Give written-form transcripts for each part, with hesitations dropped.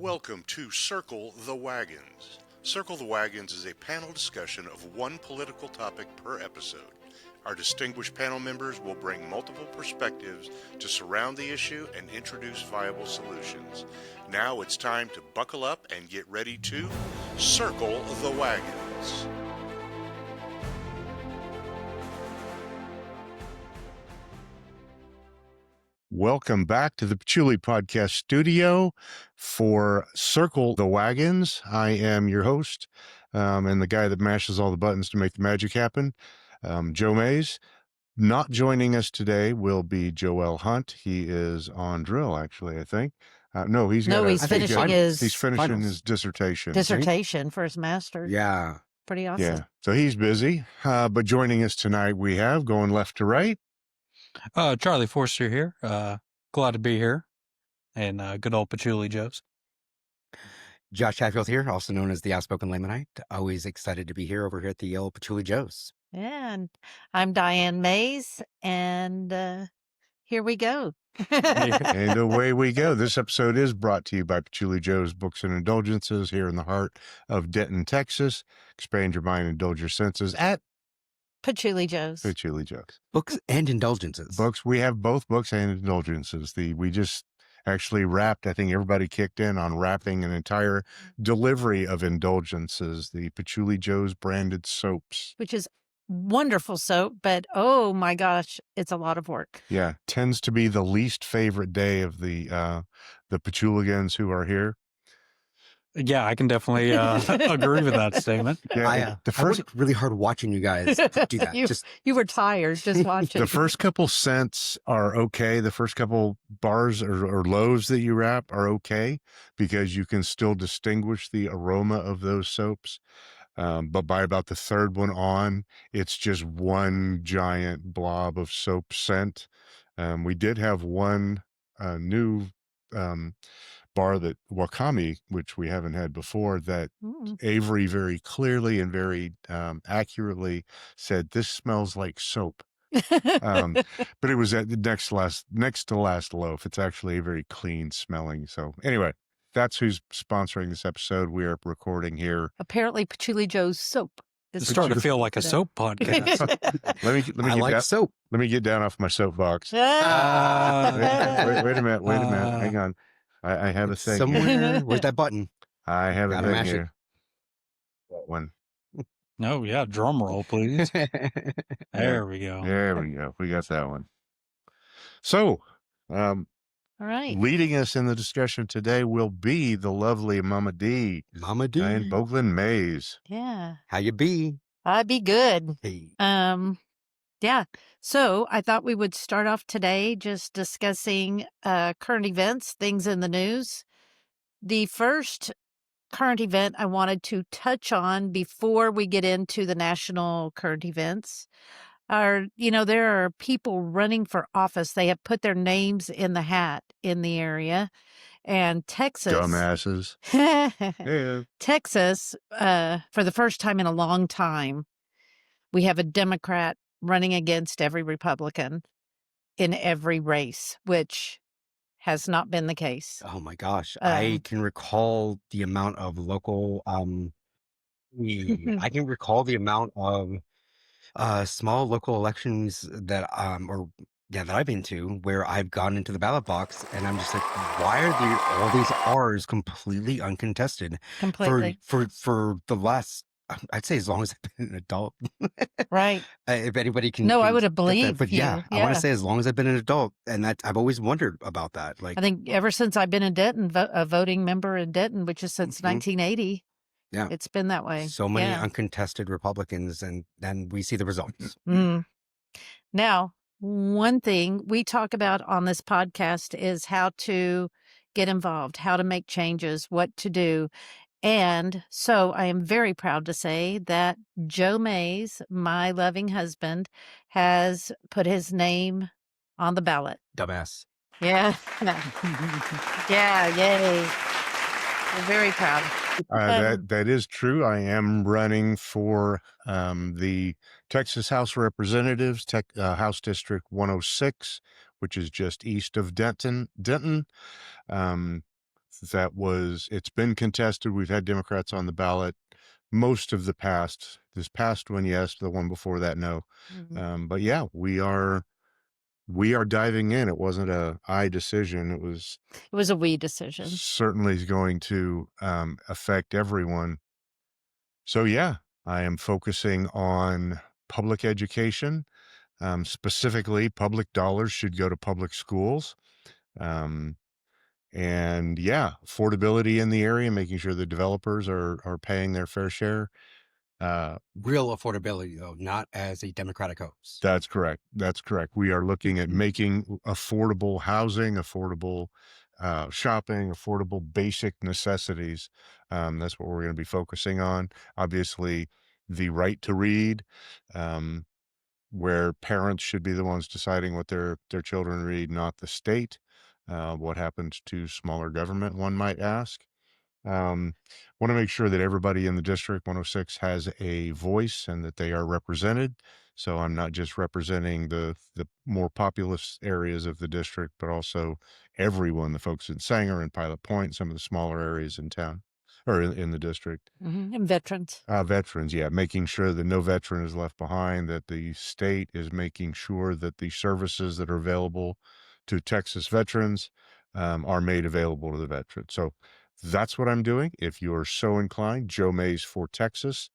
Welcome to Circle the Wagons. Circle the Wagons is a panel discussion of one political topic per episode. Our distinguished panel members will bring multiple perspectives to surround the issue and introduce viable solutions. Now it's time to buckle up and get ready to Circle the Wagons. Welcome back to the Patchouli Podcast Studio for Circle the Wagons. I am your host and the guy that mashes all the buttons to make the magic happen, Joe Mays. Not joining us today will be Joel Hunt. He is on drill, actually, I think. He's finishing his dissertation. For his master's. Yeah. Pretty awesome. Yeah, so he's busy. But joining us tonight, we have, going left to right, Charlie Forster here. Glad to be here. And good old Patchouli Joes. Josh Hatfield here, also known as the Outspoken Lamanite. Always excited to be here over here at the old Patchouli Joes. And I'm Diane Mays, and here we go. and away we go. This episode is brought to you by Patchouli Joe's Books and Indulgences here in the heart of Denton, Texas. Expand your mind, indulge your senses at Patchouli Joe's. Patchouli Joe's. Books and indulgences. Books. We have both books and indulgences. We just actually wrapped, I think everybody kicked in on wrapping an entire delivery of indulgences, the Patchouli Joe's branded soaps. Which is wonderful soap, but oh my gosh, it's a lot of work. Yeah, tends to be the least favorite day of the Patchouligans who are here. Yeah, I can definitely agree with that statement. Yeah, I worked really hard watching you guys do that. You were tired just watching. The first couple scents are okay. The first couple bars or loaves that you wrap are okay because you can still distinguish the aroma of those soaps. But by about the third one on, it's just one giant blob of soap scent. We did have one new bar, that Wakami, which we haven't had before, that Avery very clearly and very accurately said, "This smells like soap." But it was at the next to last loaf. It's actually a very clean smelling. So anyway, that's who's sponsoring this episode. We are recording here. Apparently, Patchouli Joe's soap. It's starting to feel like a soap podcast. soap. Let me get down off my soapbox. Wait a minute. Hang on. I have a thing somewhere. Where's that button? I have a thing here. That one. No, yeah, drum roll, please. There we go. There we go. We got that one. So, all right. Leading us in the discussion today will be the lovely Mama D. Mama D. Diane Boglin Mays. Yeah. How you be? I be good. Hey. Yeah. So I thought we would start off today just discussing current events, things in the news. The first current event I wanted to touch on before we get into the national current events are, there are people running for office. They have put their names in the hat in the area. And Texas. Dumbasses. Yeah. Texas, for the first time in a long time, we have a Democrat running against every Republican in every race, which has not been the case. Oh my gosh. I can recall the amount of local, I can recall the amount of small local elections that I've been to where I've gone into the ballot box and I'm just like, why are all these R's completely uncontested? Completely. For the last, I'd say as long as I've been an adult. Right. If anybody can. No, I would have believed But yeah, I want to say as long as I've been an adult. And that I've always wondered about that. Like, I think ever since I've been in Denton, a voting member in Denton, which is since 1980. Yeah. It's been that way. So many uncontested Republicans, and then we see the results. Now, one thing we talk about on this podcast is how to get involved, how to make changes, what to do. And so I am very proud to say that Joe Mays, my loving husband, has put his name on the ballot. Dumbass. Yeah. Yeah, yay. We're very proud. That is true. I am running for the Texas House of Representatives, House District 106, which is just east of Denton. it's been contested. We've had Democrats on the ballot most of this past one, yes, the one before that, no. But yeah, we are diving in. It wasn't a I decision. It was It was a we decision. certainly going to affect everyone. So yeah, I am focusing on public education. Specifically, public dollars should go to public schools. Um, and yeah, affordability in the area, making sure the developers are paying their fair share. Real affordability, though, not as a Democratic hoax. That's correct. That's correct. We are looking at Mhm. making affordable housing, affordable shopping, affordable basic necessities. That's what we're going to be focusing on. Obviously, the right to read, um, where parents should be the ones deciding what their children read, not the state. What happens to smaller government, one might ask. Want to make sure that everybody in the district 106 has a voice and that they are represented. So I'm not just representing the more populous areas of the district, but also everyone, the folks in Sanger and Pilot Point, some of the smaller areas in town or in the district. And veterans. Veterans, yeah, making sure that no veteran is left behind, that the state is making sure that the services that are available to Texas veterans are made available to the veterans. So that's what I'm doing. If you're so inclined, Joe Mays for Texas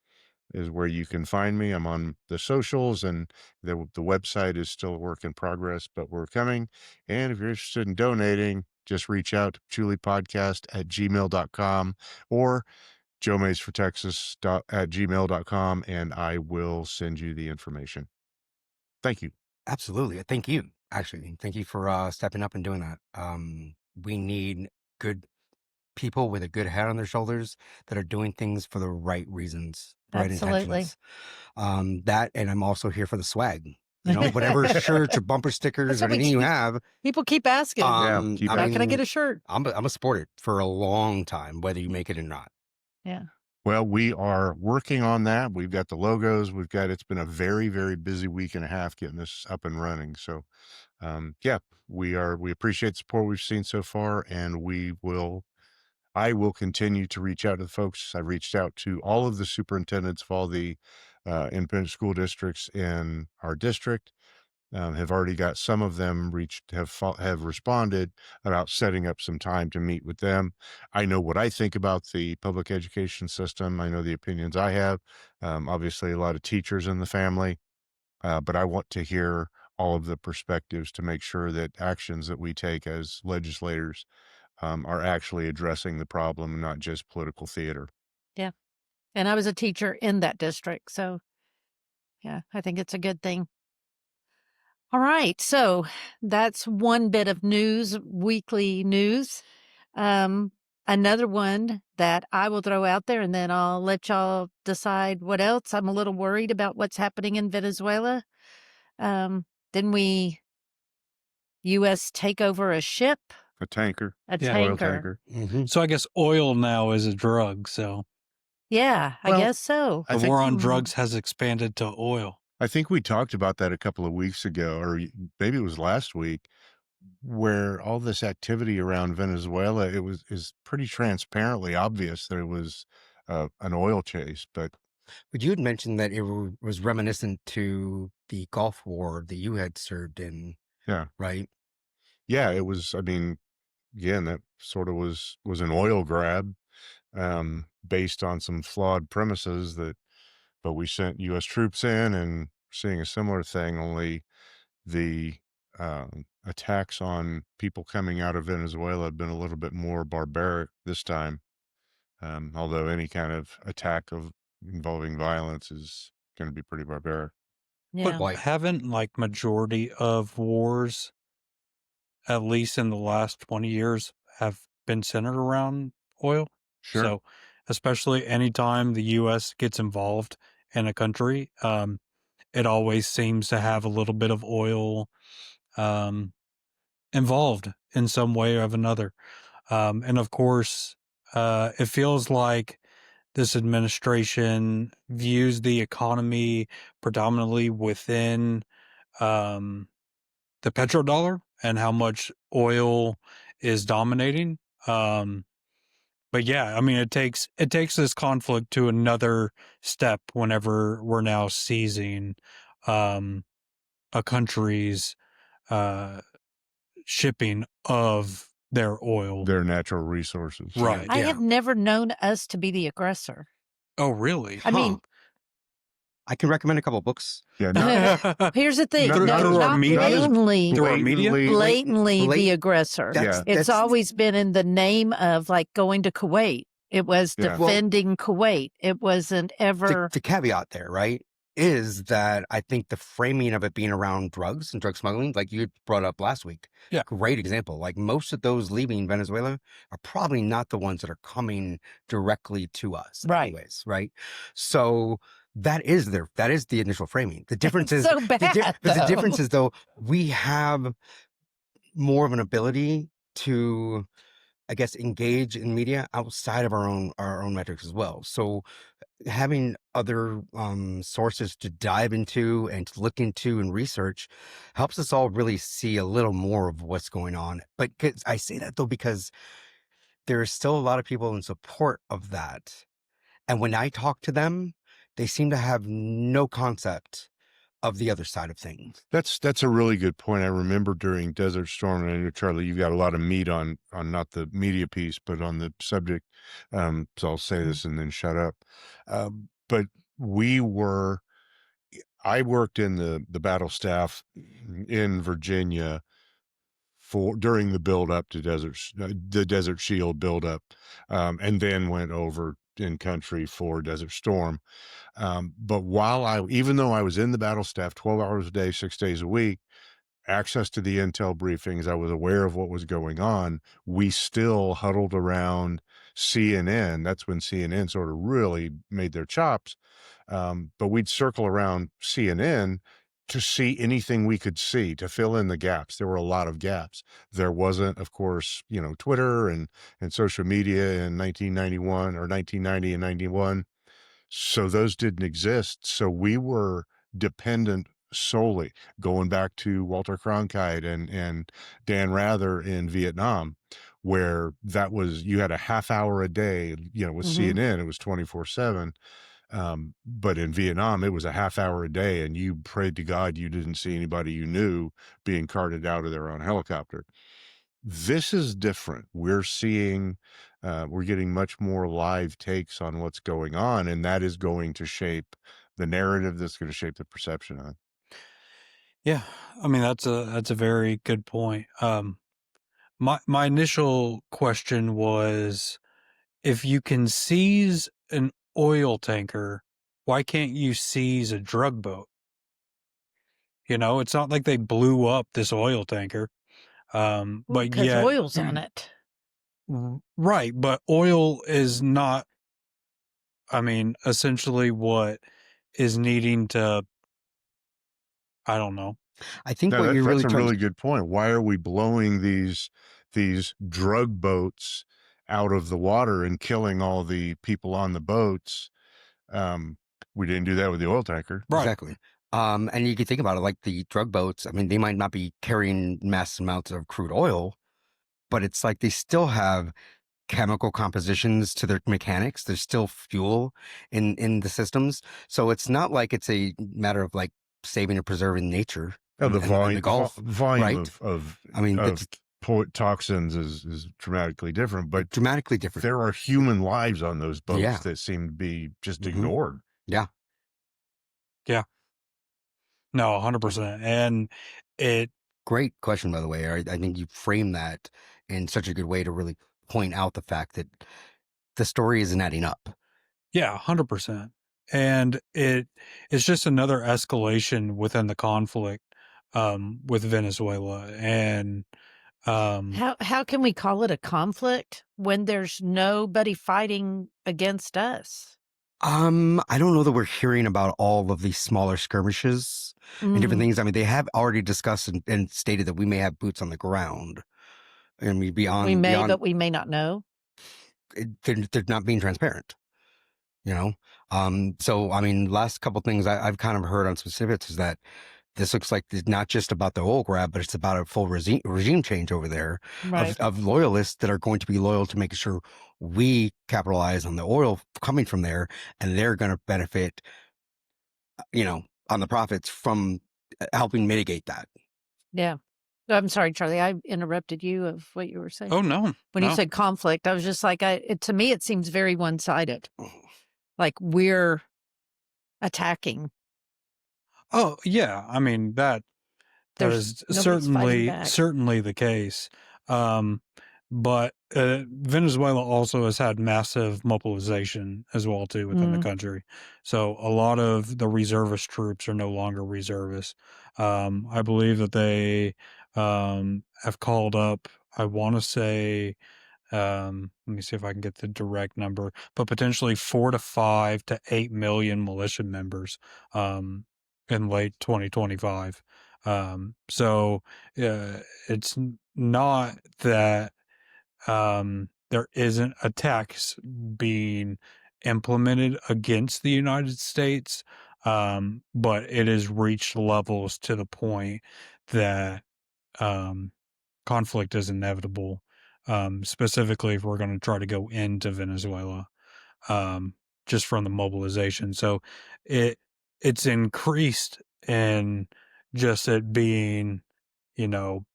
is where you can find me. I'm on the socials, and the website is still a work in progress, but we're coming. And if you're interested in donating, just reach out to chulipodcast@gmail.com or Joe Mays for Texas at gmail.com, and I will send you the information. Thank you. Absolutely. Thank you. Actually, thank you for stepping up and doing that. We need good people with a good head on their shoulders that are doing things for the right reasons, the right Absolutely. intentions. That, and I'm also here for the swag. Whatever shirts or bumper stickers That's or what we anything you keep- have. People keep asking. keep I How can I mean, get a shirt? I'm a sport it for a long time, whether you make it or not. Yeah. Well, we are working on that. We've got the logos. It's been a very, very busy week and a half getting this up and running. So, yeah, we appreciate the support we've seen so far, and I will continue to reach out to the folks. I've reached out to all of the superintendents of all the independent school districts in our district. Have already got some of them have responded about setting up some time to meet with them. I know what I think about the public education system. I know the opinions I have. Obviously, a lot of teachers in the family, but I want to hear all of the perspectives to make sure that actions that we take as legislators are actually addressing the problem and not just political theater. Yeah. And I was a teacher in that district. So, yeah, I think it's a good thing. All right. So that's one bit of news, weekly news. Another one that I will throw out there and then I'll let y'all decide what else. I'm a little worried about what's happening in Venezuela. Didn't we U.S. take over a ship? A tanker, A Yeah. oil tanker. tanker. So I guess oil now is a drug. So Yeah, I Well, guess so. I the think- war on Hmm. drugs has expanded to oil. I think we talked about that a couple of weeks ago, or maybe it was last week, where all this activity around Venezuela, is pretty transparently obvious that it was an oil chase. But But you had mentioned that it was reminiscent to the Gulf War that you had served in, yeah, right? yeah, it was. I mean, again, that sort of was an oil grab based on some flawed premises but we sent U.S. troops in and seeing a similar thing, only the attacks on people coming out of Venezuela had been a little bit more barbaric this time. Although any kind of attack involving violence is going to be pretty barbaric. Yeah. But haven't majority of wars, at least in the last 20 years, have been centered around oil? Sure. So especially anytime the U.S. gets involved in a country, it always seems to have a little bit of oil involved in some way or another. And of course, it feels like this administration views the economy predominantly within the petrodollar and how much oil is dominating. but yeah, I mean, it takes this conflict to another step whenever we're now seizing a country's uh, shipping of their oil. Their natural resources. Right. I Yeah. have never known us to be the aggressor. Oh, really? I mean, I can recommend a couple books. Yeah, not, here's the thing. Not- No, not as- through our not media? blatantly, Through our media? blatantly the aggressor. That's, It's always been in the name of like going to Kuwait. It was Yeah. defending Kuwait. It wasn't ever. the caveat there, right, is that I think the framing of it being around drugs and drug smuggling, like you brought up last week, Yeah. great example. Like most of those leaving Venezuela are probably not the ones that are coming directly to us, Right. anyways, right? So that is the initial framing. The difference is so bad. but the though. difference is though we have more of an ability to, I guess, engage in media outside of our own metrics as well. So having other sources to dive into and to look into and research helps us all really see a little more of what's going on. But I say that though because there are still a lot of people in support of that, and when I talk to them, they seem to have no concept of the other side of things. That's a really good point. I remember during Desert Storm, and I know, Charlie, you got a lot of meat on not the media piece, but on the subject. So I'll say this and then shut up. But I worked in the battle staff in Virginia during the build up to the Desert Shield build up, and then went over in country for Desert Storm. But even though I was in the battle staff 12 hours a day, 6 days a week, access to the intel briefings, I was aware of what was going on. We still huddled around CNN. That's when CNN sort of really made their chops. But we'd circle around CNN to see anything we could see to fill in the gaps. There were a lot of gaps. There wasn't, of course, Twitter and social media in 1991 or 1990 and 91. So those didn't exist. So we were dependent solely, going back to Walter Cronkite and Dan Rather in Vietnam, where you had a half hour a day, with CNN, it was 24/7. But in Vietnam, it was a half hour a day, and you prayed to God you didn't see anybody you knew being carted out of their own helicopter. This is different. We're getting much more live takes on what's going on, and that is going to shape the narrative. That's going to shape the perception of it. Yeah, I mean that's a very good point. My initial question was, if you can seize an oil tanker, why can't you seize a drug boat? It's not like they blew up this oil tanker. But because yet, oil's on it. right? But oil is not. I mean, essentially, what is needing to? I don't know. I think No, what you're really that's a trying really good point. Why are we blowing these drug boats out of the water and killing all the people on the boats? We didn't do that with the oil tanker. Right. Exactly. And you can think about it like the drug boats. I mean, they might not be carrying massive amounts of crude oil, but it's like they still have chemical compositions to their mechanics. There's still fuel in the systems. So it's not like it's a matter of like saving or preserving nature. Oh, the in volume, the Gulf, volume right? of I mean, it's toxins is dramatically different, but dramatically different. there are human lives on those boats Yeah. that seem to be just Mhm. ignored. Yeah. No, 100%. And it, Great question, by the way. I think you framed that in such a good way to really point out the fact that the story isn't adding up. yeah, 100%. And it's just another escalation within the conflict with Venezuela. And How can we call it a conflict when there's nobody fighting against us? I don't know that we're hearing about all of these smaller skirmishes and different things. I mean, they have already discussed and stated that we may have boots on the ground. And We may, but we may not know. they're not being transparent, So, I mean, last couple things I've kind of heard on specifics is that this looks like it's not just about the oil grab, but it's about a full regime change over there Right. of loyalists that are going to be loyal to making sure we capitalize on the oil coming from there, and they're going to benefit, on the profits from helping mitigate that. Yeah. I'm sorry, Charlie, I interrupted you of what you were saying. Oh, no, When you no. said conflict, I was just like, to me, it seems very one-sided. Like we're attacking. Oh, yeah. I mean, that is Nobody's fighting certainly back. the case. But Venezuela also has had massive mobilization as well too within the country. So a lot of the reservist troops are no longer reservists. I believe that they have called up, I want to say, let me see if I can get the direct number, but potentially 4 to 5 to 8 million militia members in late 2025. So it's not that there isn't attacks being implemented against the United States, but it has reached levels to the point that conflict is inevitable, specifically if we're going to try to go into Venezuela, just from the mobilization. So it's increased in just it being, you know,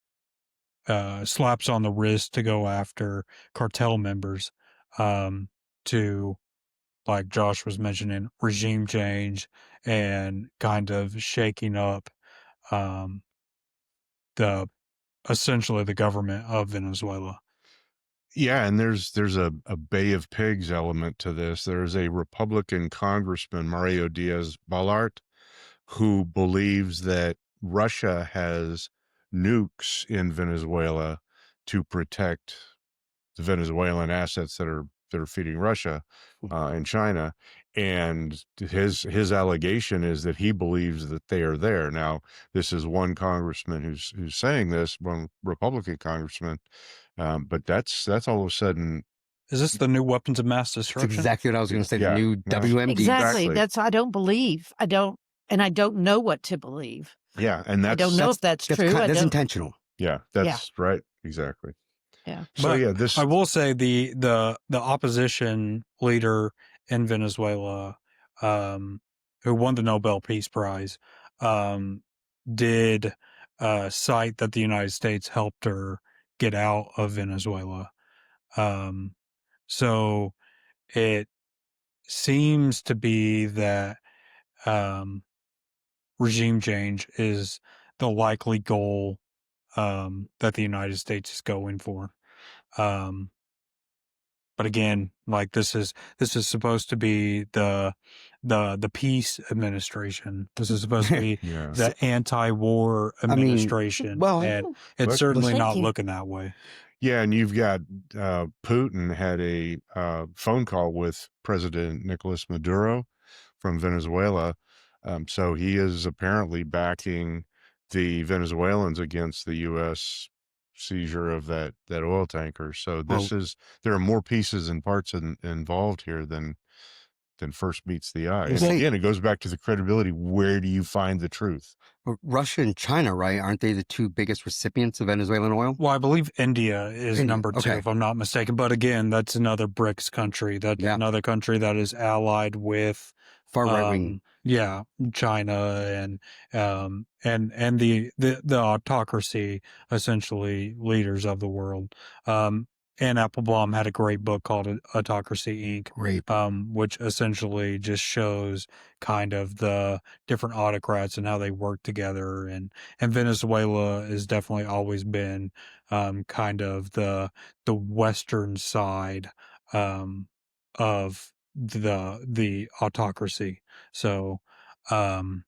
slaps on the wrist to go after cartel members, to, like Josh was mentioning, regime change and kind of shaking up um, the essentially the government of Venezuela. Yeah, and there's a Bay of Pigs element to this. There's a Republican congressman, Mario Diaz-Balart, who believes that Russia has nukes in Venezuela to protect the Venezuelan assets that are feeding Russia and China. And his allegation is that he believes that they are there. Now, this is one congressman who's saying this, one Republican congressman, but that's all of a sudden. Is this the new weapons of mass That's destruction? exactly what I was going to say. Yeah, The new WMD. Exactly. That's I don't believe. I don't know what to believe. Yeah, and I don't know if that's true. That's intentional. Yeah, that's right. Exactly. Yeah. So But yeah, this I will say the opposition leader in Venezuela, who won the Nobel Peace Prize, did cite that the United States helped her get out of Venezuela. So it seems to be that regime change is the likely goal that the United States is going for. But again, like this is supposed to be the peace administration. This is supposed to be yeah. the anti-war administration, and it's certainly not looking that way. Yeah, and you've got Putin had a phone call with President Nicolas Maduro from Venezuela. So he is apparently backing the Venezuelans against the U.S. seizure of that oil tanker. So there are more pieces and parts involved here than first meets the eye. And again, it goes back to the credibility. Where do you find the truth? Russia and China, right? Aren't they the two biggest recipients of Venezuelan oil? Well, I believe India is number 2, if I'm not mistaken. But again, that's another BRICS country. That's another country that is allied with far right wing. Yeah, China and the autocracy, essentially leaders of the world. And Applebaum had a great book called Autocracy Inc., which essentially just shows kind of the different autocrats and how they work together. And Venezuela has definitely always been kind of the Western side of the autocracy. So I'd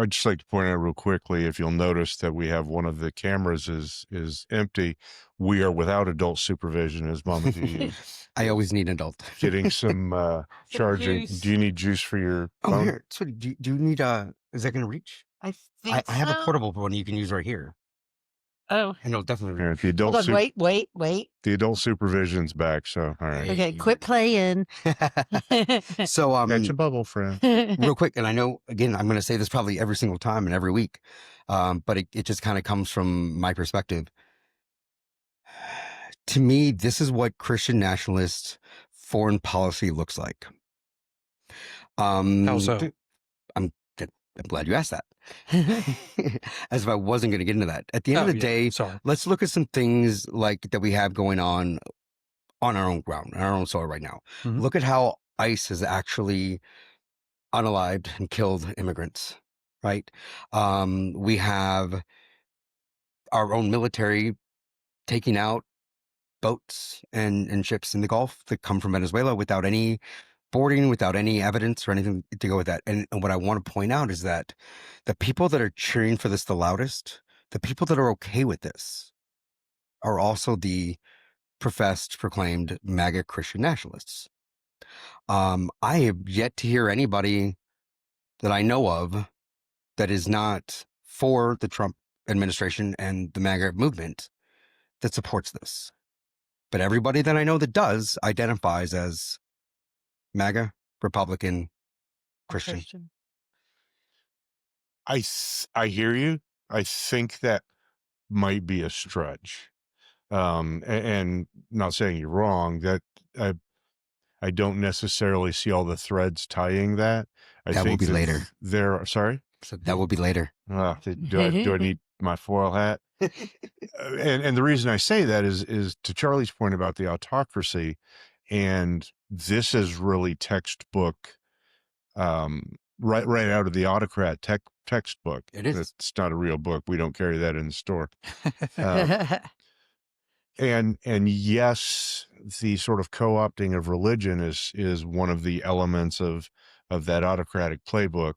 just like to point out real quickly, if you'll notice that we have one of the cameras is empty. We are without adult supervision, as Mama D. I always need an adult. Getting some charging. Juice. Do you need juice for your phone? Here. So do you need is that going to reach? I think I have a portable one you can use right here. Oh, And it'll definitely. Yeah, the hold adult on. Wait. the adult supervision's back. So all right, Okay, quit playing. So catch a bubble, friend. real quick, and I know again I'm going to say this probably every single time and every week, but it just kind of comes from my perspective. To me, this is what Christian nationalist foreign policy looks like. How so? I'm glad you asked that. As if I wasn't going to get into that. At the end of the day, sorry. let's look at some things like that we have going on our own ground, on our own soil right now. Mhm. Look at how ICE has actually unalived and killed immigrants, right? We have our own military taking out boats and ships in the Gulf that come from Venezuela without any boarding, without any evidence or anything to go with that. And what I want to point out is that the people that are cheering for this the loudest, the people that are okay with this, are also the professed, proclaimed MAGA Christian nationalists. I have yet to hear anybody that I know of that is not for the Trump administration and the MAGA movement that supports this. But everybody that I know that does identifies as MAGA, Republican, Christian. I hear you. I think that might be a stretch. And not saying you're wrong. That I don't necessarily see all the threads tying that. I That will think be later. There, sorry. So that will be later. Do I need my foil hat? And the reason I say that is to Charlie's point about the autocracy, and this is really textbook, right out of the autocrat textbook. It is. It's not a real book. We don't carry that in the store. And yes, the sort of co-opting of religion is one of the elements of that autocratic playbook.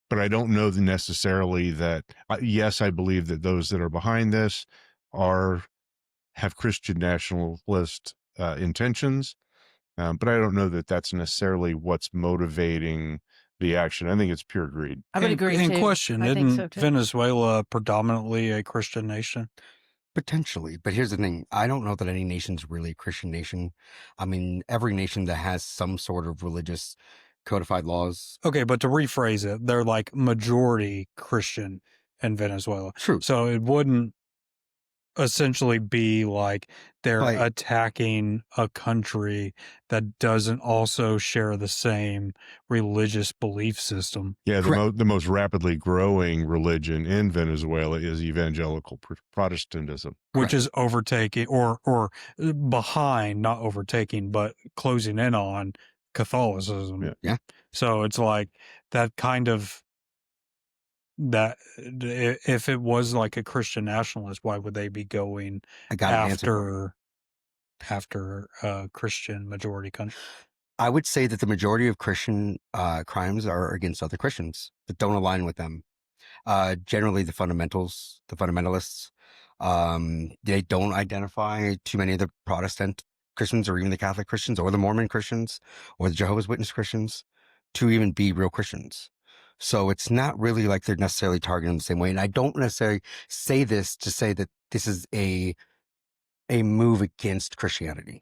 But I don't know necessarily that. Yes, I believe that those that are behind this have Christian nationalist intentions, but I don't know that that's necessarily what's motivating the action. I think it's pure greed. I would agree In too. question, I think isn't so too. Venezuela predominantly a Christian nation? Potentially. But here's the thing. I don't know that any nation's really a Christian nation. I mean, every nation that has some sort of religious codified laws. Okay, but to rephrase it, they're like majority Christian in Venezuela. True. So it wouldn't essentially be like they're Right. attacking a country that doesn't also share the same religious belief system. Yeah, Correct. the most rapidly growing religion in Venezuela is evangelical Protestantism, Which is overtaking or behind, not overtaking, but closing in on Catholicism. Yeah. So it's like that kind of that if it was like a Christian nationalist, why would they be going I got an answer. after a Christian majority country? I would say that the majority of Christian crimes are against other Christians that don't align with them. Generally, the fundamentalists, they don't identify too many of the Protestant Christians or even the Catholic Christians or the Mormon Christians or the Jehovah's Witness Christians to even be real Christians. So it's not really like they're necessarily targeting them the same way. And I don't necessarily say this to say that this is a move against Christianity.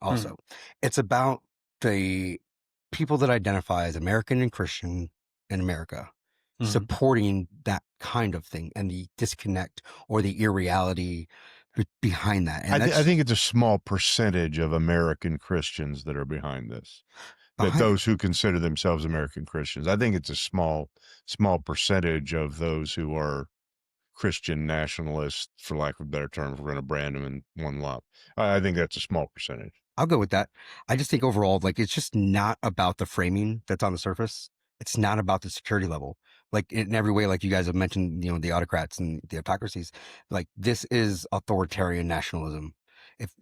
Also, it's about the people that identify as American and Christian in America supporting that kind of thing and the disconnect or the irreality behind that. And I think it's a small percentage of American Christians that are behind this. Behind- Those who consider themselves American Christians. I think it's a small percentage of those who are Christian nationalists, for lack of a better term, if we're going to brand them in one lot. I think that's a small percentage. I'll go with that. I just think overall, like, it's just not about the framing that's on the surface. It's not about the security level. Like, in every way, like you guys have mentioned, you know, the autocrats and the autocracies, like, this is authoritarian nationalism.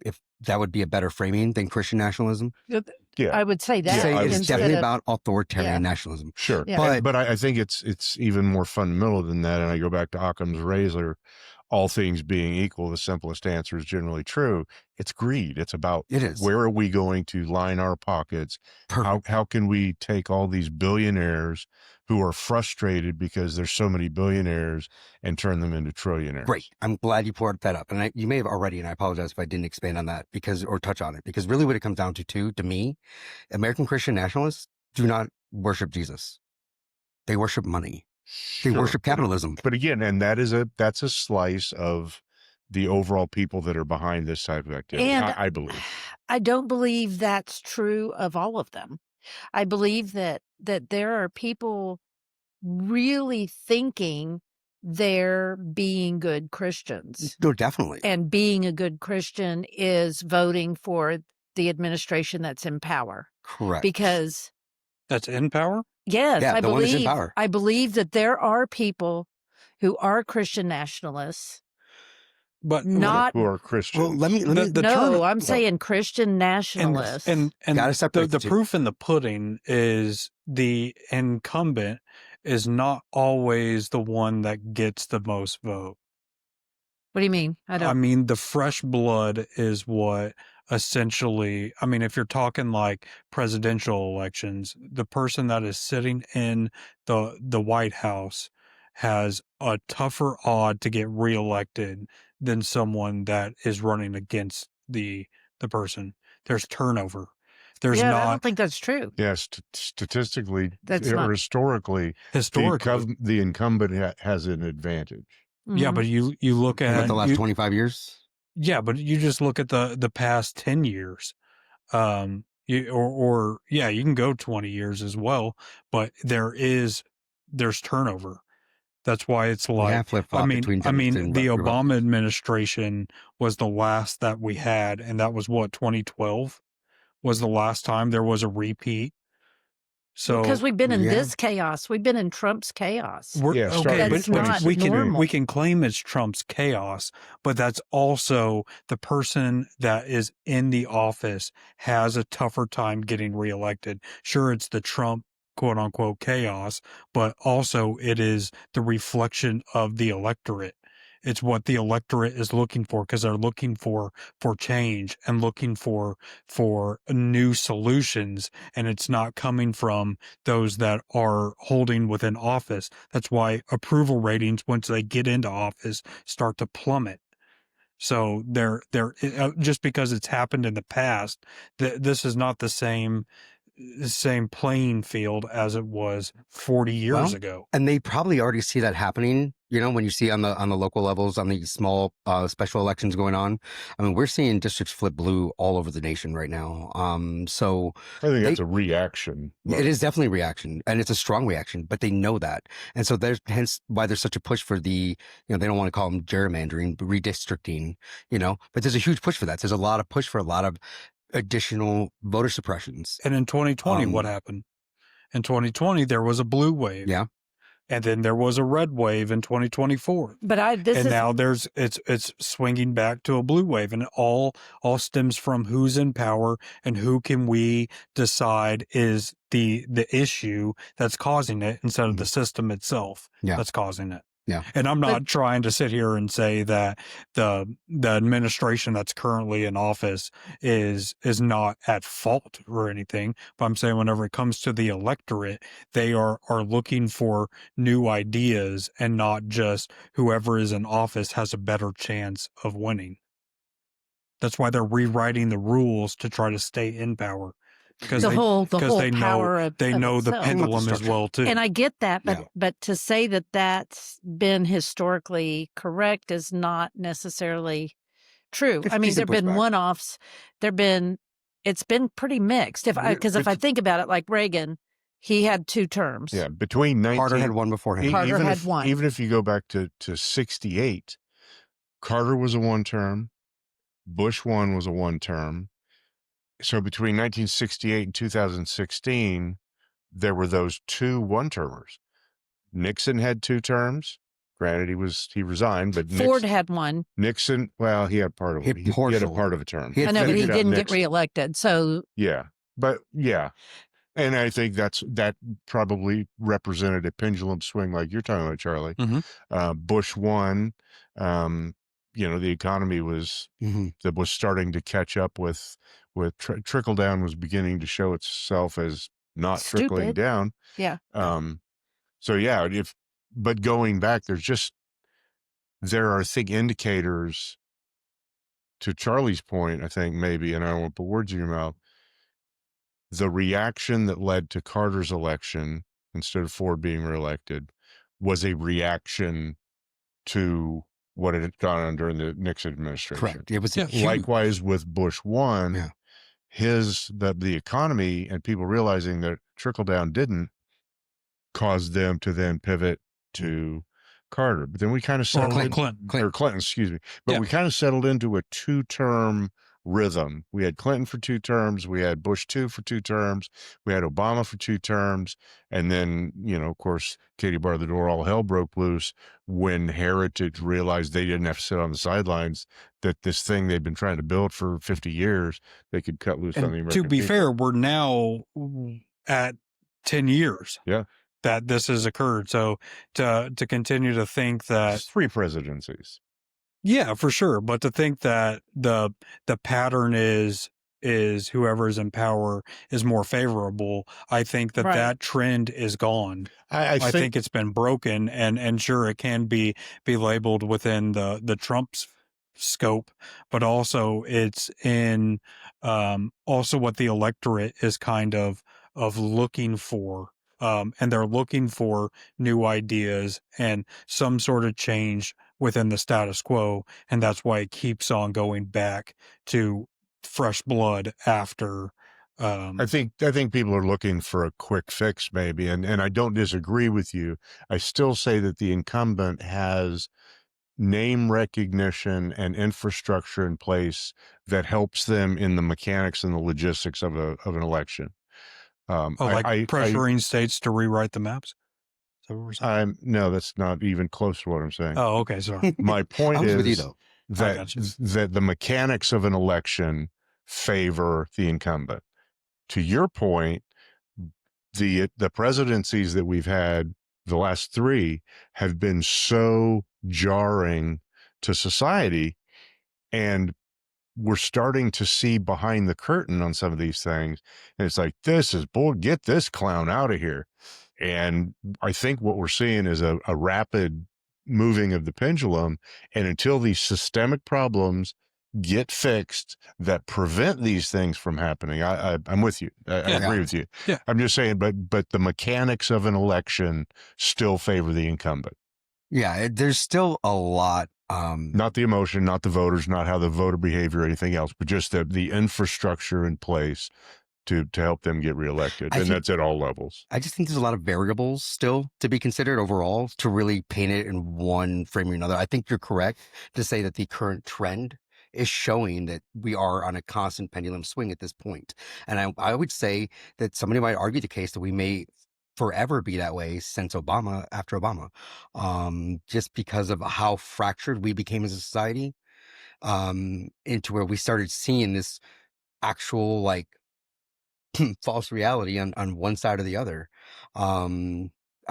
If that would be a better framing than Christian nationalism. Yeah, I would say that. Say it's instead definitely of- about authoritarian nationalism. Sure. Yeah. But I think it's even more fundamental than that. And I go back to Occam's razor. all things being equal, the simplest answer is generally true. It's greed. It's about It is. where are we going to line our pockets? Perfect. How can we take all these billionaires who are frustrated because there's so many billionaires and turn them into trillionaires? Great. I'm glad you brought that up. And you may have already, and I apologize if I didn't expand on that or touch on it, because really what it comes down to me, American Christian nationalists do not worship Jesus. They worship money. They Sure. worship capitalism. But again, and that's a slice of the overall people that are behind this type of activity, And I believe. I don't believe that's true of all of them. I believe that there are people really thinking they're being good Christians. No, definitely. And being a good Christian is voting for the administration that's in power. Correct. Because That's in power? yes, Yeah, the one that's in power. I believe that there are people who are Christian nationalists, But not who are Christians. Well, let me. the no, term, I'm saying Christian nationalists. and Gotta separate the the two. proof in the pudding is the incumbent is not always the one that gets the most vote. What do you mean? I mean, the fresh blood is what essentially, I mean, if you're talking like presidential elections, the person that is sitting in the White House has a tougher odd to get reelected than someone that is running against the person. There's turnover. There's I not don't think that's true. Yes, statistically That's or not historically, historically. the incumbent has an advantage. Yeah, Mhm. but you look About at the last 25 years. yeah, but you just look at the past 10 years. You can go 20 years as well, but there's turnover. That's why it's We have like, flip-flop between the Republicans. Obama administration was the last that we had, and that was what, 2012 was the last time there was a repeat. So because we've been in yeah. this chaos, we've been in Trump's chaos. Yeah, okay, That's but not we normal. can claim it's Trump's chaos, but that's also the person that is in the office has a tougher time getting reelected. Sure, it's the Trump quote unquote chaos, but also it is the reflection of the electorate. It's what the electorate is looking for, because they're looking for change and looking for new solutions, and it's not coming from those that are holding within office. That's why approval ratings, once they get into office, start to plummet. So they're just because it's happened in the past, this is not the same playing field as it was 40 years ago. And they probably already see that happening. You know, when you see on the local levels, on the small special elections going on. I mean, we're seeing districts flip blue all over the nation right now. So I think that's a reaction. it is definitely a reaction, and it's a strong reaction, but they know that. And so there's hence why there's such a push for they don't want to call them gerrymandering, but redistricting, but there's a huge push for that. There's a lot of push for a lot of additional voter suppressions. And in 2020, what happened? In 2020, there was a blue wave. Yeah. And then there was a red wave in 2024. But now it's swinging back to a blue wave, and it all stems from who's in power and who can we decide is the issue that's causing it, instead of the system itself that's causing it. Yeah. And I'm not trying to sit here and say that the administration that's currently in office is not at fault or anything, but I'm saying whenever it comes to the electorate, they are looking for new ideas, and not just whoever is in office has a better chance of winning. That's why they're rewriting the rules to try to stay in power. Because the whole they power know of the itself. pendulum as well too. And I get that, but to say that that's been historically correct is not necessarily true. I mean, there've been one-offs. It's been pretty mixed. If I think about it, like Reagan, he had 2 terms. Yeah, between 19 Carter had one before him. Carter had one. Even if you go back to 68, Carter was a 1-term, Bush 1 was a 1-term. So between 1968 and 2016, there were those 2 1-termers. Nixon had 2 terms. Granted, he resigned, but Ford had 1. Nixon, well, he had part of it. He had a part of a term. I know, but he didn't get reelected. So yeah, but yeah. And I think that probably represented a pendulum swing like you're talking about, Charlie. Bush won. The economy was that was starting to catch up with trickle down was beginning to show itself as not trickling Stupid. down. Yeah. So yeah, but going back, there are, I think, indicators to Charlie's point, I think maybe, and I don't want to put words in your mouth, the reaction that led to Carter's election instead of Ford being reelected was a reaction to what had gone on during the Nixon administration. Correct. It was likewise with Bush one. Yeah. The economy and people realizing that trickle down didn't cause them to then pivot to Carter. But then we kind of settled Clinton, excuse me. But we kind of settled into a 2-term rhythm. We had Clinton for 2 terms, we had Bush 2 for 2 terms, we had Obama for 2 terms, and then, of course, Katie barred the door, all hell broke loose when Heritage realized they didn't have to sit on the sidelines, that this thing they'd been trying to build for 50 years, they could cut loose on the American To be people. fair, we're now at 10 years. Yeah. That this has occurred. So to continue to think that 3 presidencies. Yeah, for sure. But to think that the pattern is whoever is in power is more favorable, I think that trend is gone. I think it's been broken, and sure, it can be labeled within the Trump's scope, but also it's in also what the electorate is kind of looking for. And they're looking for new ideas and some sort of change within the status quo. And that's why it keeps on going back to fresh blood after. I think people are looking for a quick fix maybe. And I don't disagree with you. I still say that the incumbent has name recognition and infrastructure in place that helps them in the mechanics and the logistics of an election. Pressuring states to rewrite the maps? Is that what we're saying? No, that's not even close to what I'm saying. Oh, okay, sorry. My point is with you, though. that the mechanics of an election favor the incumbent. To your point, the presidencies that we've had, the last 3, have been so jarring to society, and we're starting to see behind the curtain on some of these things. And it's like, this is bull, get this clown out of here. And I think what we're seeing is a rapid moving of the pendulum. And until these systemic problems get fixed that prevent these things from happening, I'm with you. I agree with you. Yeah. I'm just saying, but the mechanics of an election still favor the incumbent. Yeah, there's still a lot. Not the emotion, not the voters, not how the voter behavior or anything else, but just the infrastructure in place to help them get reelected. And that's at all levels. I just think there's a lot of variables still to be considered overall to really paint it in one frame or another. I think you're correct to say that the current trend is showing that we are on a constant pendulum swing at this point. And I would say that somebody might argue the case that we may forever be that way since after Obama, just because of how fractured we became as a society, into where we started seeing this actual false reality on one side or the other. I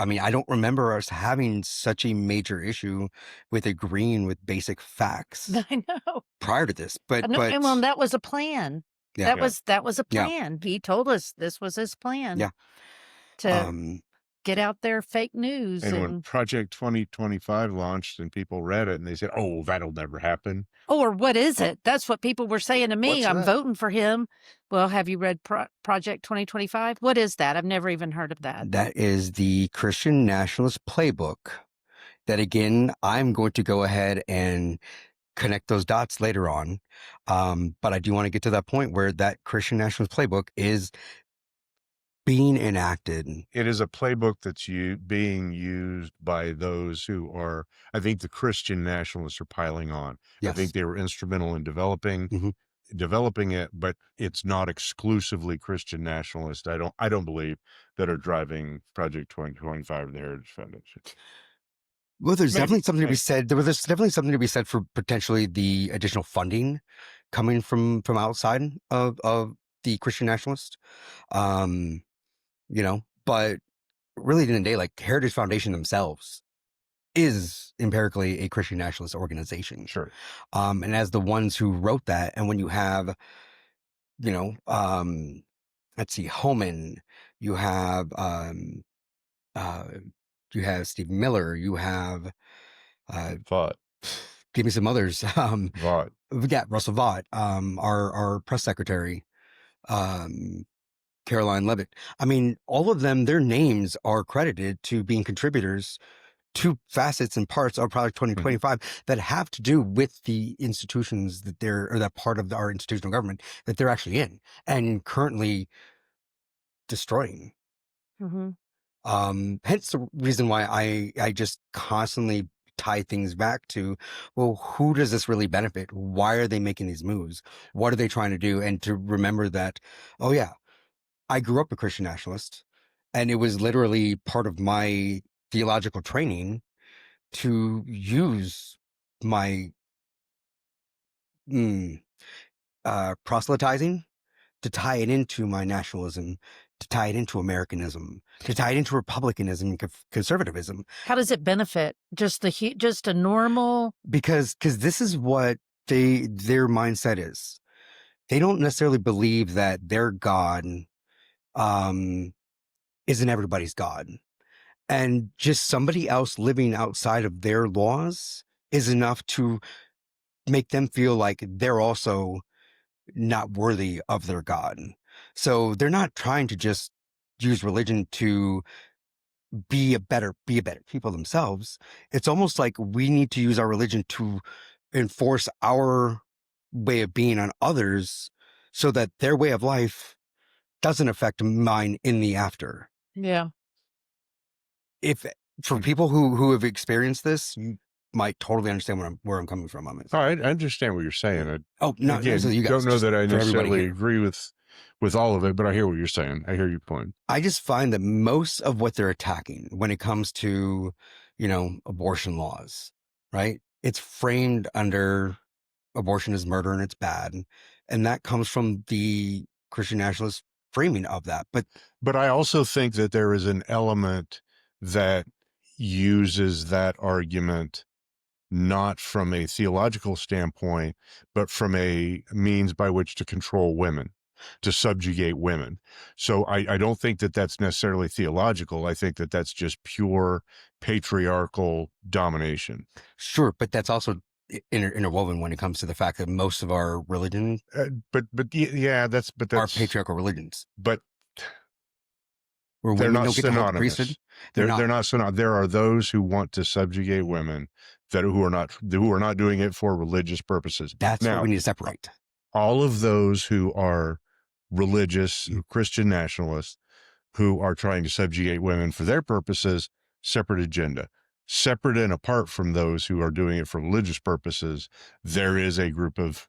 mean, I don't remember us having such a major issue with agreeing with basic facts. I know. Prior to this, but that was a plan. Yeah. That was a plan. He told us this was his plan. Yeah. To get out there fake news. And when Project 2025 launched and people read it and they said, oh, that'll never happen. Or what is it? That's what people were saying to me. I'm voting for him. Well, have you read Project 2025? What is that? I've never even heard of that. That is the Christian Nationalist Playbook. That, again, I'm going to go ahead and connect those dots later on. But I do want to get to that point where that Christian Nationalist Playbook is being enacted. It is a playbook that's being used by those who are, I think the Christian nationalists are piling on. Yes. I think they were instrumental in developing it, but it's not exclusively Christian nationalists. I don't believe that are driving Project 2025 or the Heritage Foundation. Well, there's definitely something to be said. There's definitely something to be said for potentially the additional funding coming from outside of the Christian nationalists. but really, in the end of the day, like Heritage Foundation themselves is empirically a Christian nationalist organization. Sure. And as the ones who wrote that, and when you have, let's see, Homan, you have, uh, Stephen Miller, you have, Vaught. give me some others. Vaught. We got Russell Vaught, our press secretary, Caroline Levitt. I mean, all of them, their names are credited to being contributors to facets and parts of Project 2025 that have to do with the institutions that or that part of our institutional government that they're actually in and currently destroying. Hence the reason why I just constantly tie things back to, well, who does this really benefit? Why are they making these moves? What are they trying to do? And to remember that, oh yeah, I grew up a Christian nationalist, and it was literally part of my theological training to use my proselytizing to tie it into my nationalism, to tie it into Americanism, to tie it into republicanism and conservatism. How does it benefit just a normal? Because this is what their mindset is. They don't necessarily believe that their God isn't everybody's God. And just somebody else living outside of their laws is enough to make them feel like they're also not worthy of their God. So they're not trying to just use religion to be a better people themselves. It's almost like we need to use our religion to enforce our way of being on others so that their way of life doesn't affect mine in the after. Yeah. If for people who have experienced this, you might totally understand where I'm coming from on this. Oh, I understand what you're saying. Oh, no, again, so you guys, don't know that I for everybody necessarily here. agree with all of it, but I hear what you're saying. I hear your point. I just find that most of what they're attacking when it comes to, abortion laws, right? It's framed under abortion is murder and it's bad. And that comes from the Christian nationalist framing of that. But I also think that there is an element that uses that argument not from a theological standpoint, but from a means by which to control women, to subjugate women. So I don't think that that's necessarily theological. I think that that's just pure patriarchal domination. Sure, but that's also interwoven when it comes to the fact that most of our religion, but yeah, that's are patriarchal religions. But where they're women not don't get to hold the synonymous. priesthood. They're not synonymous. There are those who want to subjugate women who are not doing it for religious purposes. That's now, what we need to separate. All of those who are religious Christian nationalists who are trying to subjugate women for their purposes, separate agenda. Separate and apart from those who are doing it for religious purposes, there is a group of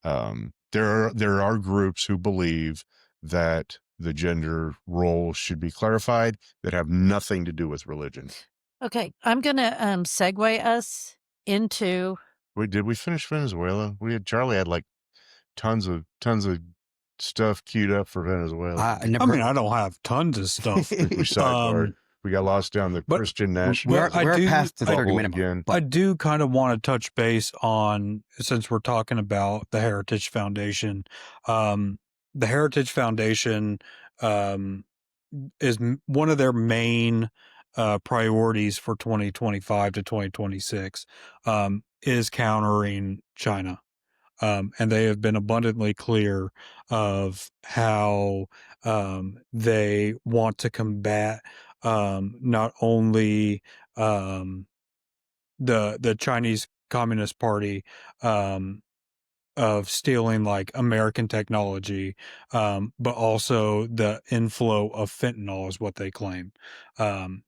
there are groups who believe that the gender roles should be clarified that have nothing to do with religion. Okay, I'm gonna segue us into. Did we finish Venezuela? Charlie had like tons of stuff queued up for Venezuela. I don't have tons of stuff. We sidebarred. We got lost down the Christian national. We're past the 30-minute again. I do kind of want to touch base on, since we're talking about the Heritage Foundation. The Heritage Foundation is one of their main priorities for 2025 to 2026 is countering China. And they have been abundantly clear of how they want to combat not only the Chinese Communist Party of stealing like American technology, but also the inflow of fentanyl is what they claim.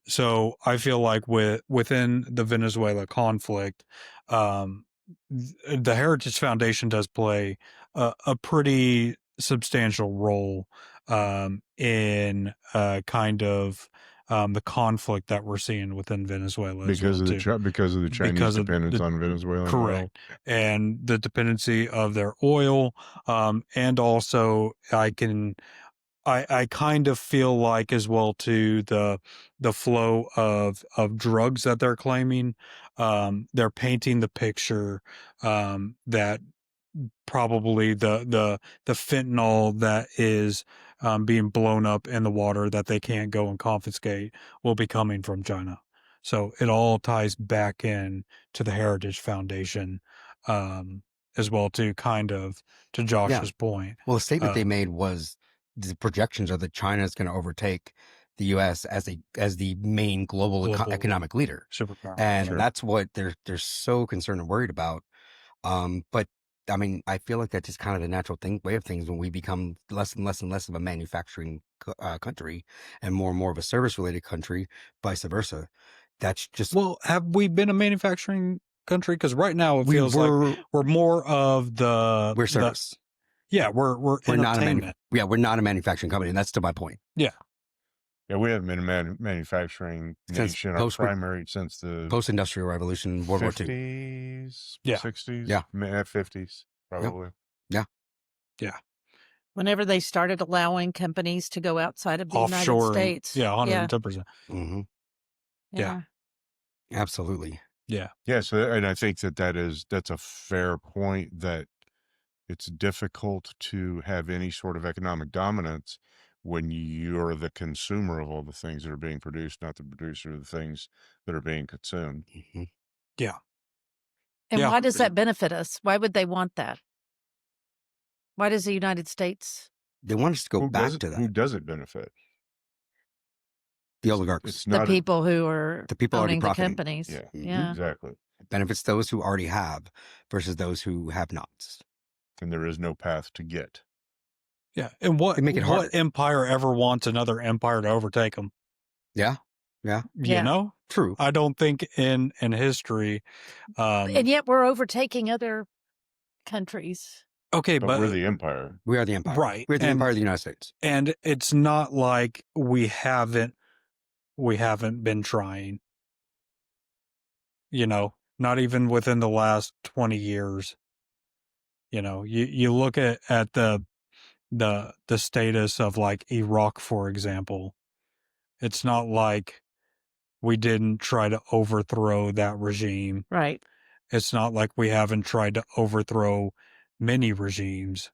So I feel like within the Venezuela conflict, the Heritage Foundation does play a pretty substantial role in kind of the conflict that we're seeing within Venezuela because of the Chinese dependence on Venezuela. Correct. And the dependency of their oil, and also I can I kind of feel like as well too the flow of drugs that they're claiming, they're painting the picture that probably the fentanyl that is being blown up in the water that they can't go and confiscate will be coming from China. So it all ties back in to the Heritage Foundation, um, as well too, kind of to Yeah. Josh's point. Well, the statement they Um, made was the projections are that China is going to overtake the U.S. as the main global global economic leader, superpower. and Sure. that's what they're so concerned and worried about. But I mean, I feel like that's just kind of the natural way of things when we become less and less and less of a manufacturing country and more of a service related country, vice versa. That's just Well, have we been a manufacturing country? Because right now it we feels like were we're more of we're the service. yeah, we're We're not entertainment. we're not a manufacturing company, and that's to my point. Yeah. Yeah, we haven't been a manufacturing Since nation. Our primary since the post industrial revolution, World War II. 50s, Yeah. 60s, Yeah. 50s, probably. Yeah. Yeah. Whenever they started allowing companies to go outside of the United Offshore and States. yeah, Yeah. 110%. Mm-hmm. Yeah. Absolutely. Yeah. Yeah, so and I think that's a fair point, that it's difficult to have any sort of economic dominance when you're the consumer of all the things that are being produced, not the producer of the things that are being consumed. Mm-hmm. Yeah. And Yeah. why does that benefit us? Why would they want that? Why does the United States? They want us to go back to Who that. does it benefit? The It's oligarchs, The not people who are the people already owning the profiting. companies. yeah, Yeah. exactly. It benefits those who already have versus those who have not. And there is no path to get. Yeah. And what They make it harder. empire ever wants another empire to overtake them? Yeah. Yeah. You Yeah. know? True. I don't think in history And yet we're overtaking other countries. okay, But we're but the empire. We are the empire. right. We're the empire of the United States. And it's not like we haven't been trying. You know, not even within the last 20 years. You know, you look at the status of like Iraq, for example. It's not like we didn't try to overthrow that regime. Right. It's not like we haven't tried to overthrow many regimes.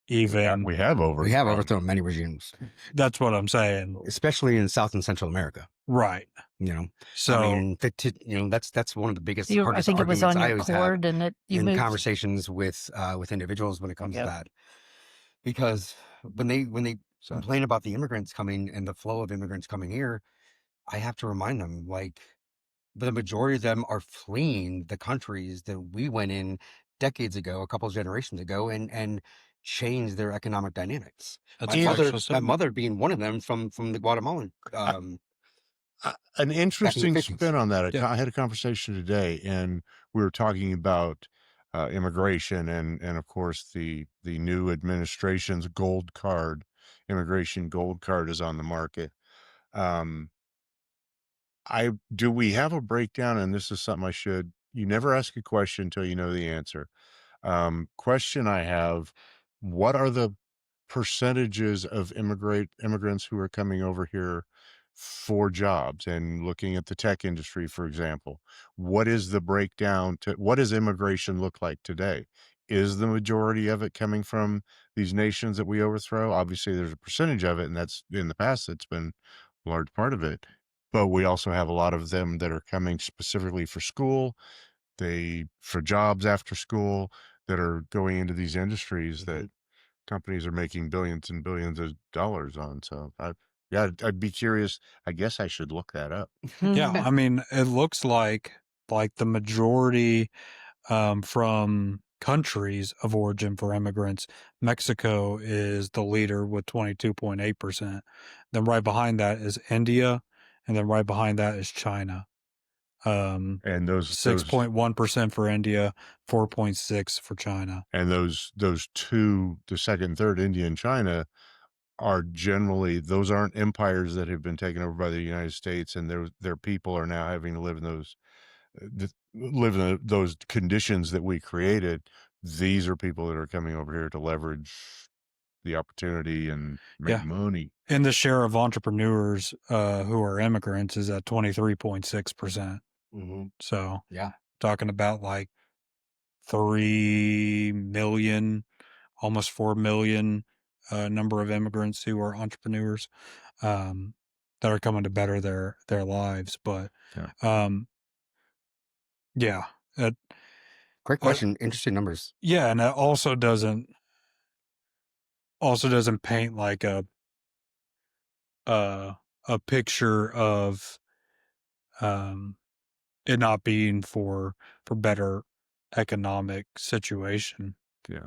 Even We have overthrown many regimes, that's what I'm saying. especially in South and Central America. Right. You know, So I mean, that's one of the biggest, I hardest think it was arguments on I your always have cord and you in moved. conversations with individuals when it comes Yep. to that, because when they complain about the immigrants coming and the flow of immigrants coming here, I have to remind them, like, the majority of them are fleeing the countries that we went in decades ago, a couple of generations ago, and changed their economic dynamics. that's My mother being one of them from the Guatemalan. An interesting 50s. spin on that. Yeah. I had a conversation today, and we were talking about immigration, and of course the new administration's gold card, immigration gold card, is on the market. Do we have a breakdown? And this is something you never ask a question until you know the answer. Question I have: what are the percentages of immigrants who are coming over here for jobs? And looking at the tech industry, for example, what is the breakdown to what does immigration look like today? Is the majority of it coming from these nations that we overthrow? Obviously, there's a percentage of it, and that's in the past, that's been a large part of it. But we also have a lot of them that are coming specifically for school, for jobs after school, that are going into these industries that companies are making billions and billions of dollars on. So I'd be curious. I guess I should look that up. Yeah, I mean, it looks like the majority from countries of origin for immigrants, Mexico is the leader with 22.8%. Then right behind that is India, and then right behind that is China. And those 6.1% for India, 4.6 for China. and those two, the second and third, India and China, are generally, those aren't empires that have been taken over by the United States, and their people are now having to live in those conditions that we created. These are people that are coming over here to leverage the opportunity and make Yeah. money. And the share of entrepreneurs who are immigrants is at 23.6%. Mm-hmm. So Yeah. talking about like 3 million, almost 4 million number of immigrants who are entrepreneurs that are coming to better their lives. But Yeah. yeah, Great question. Interesting numbers. yeah, and it also doesn't paint like a picture of it not being for better economic situation. Yeah.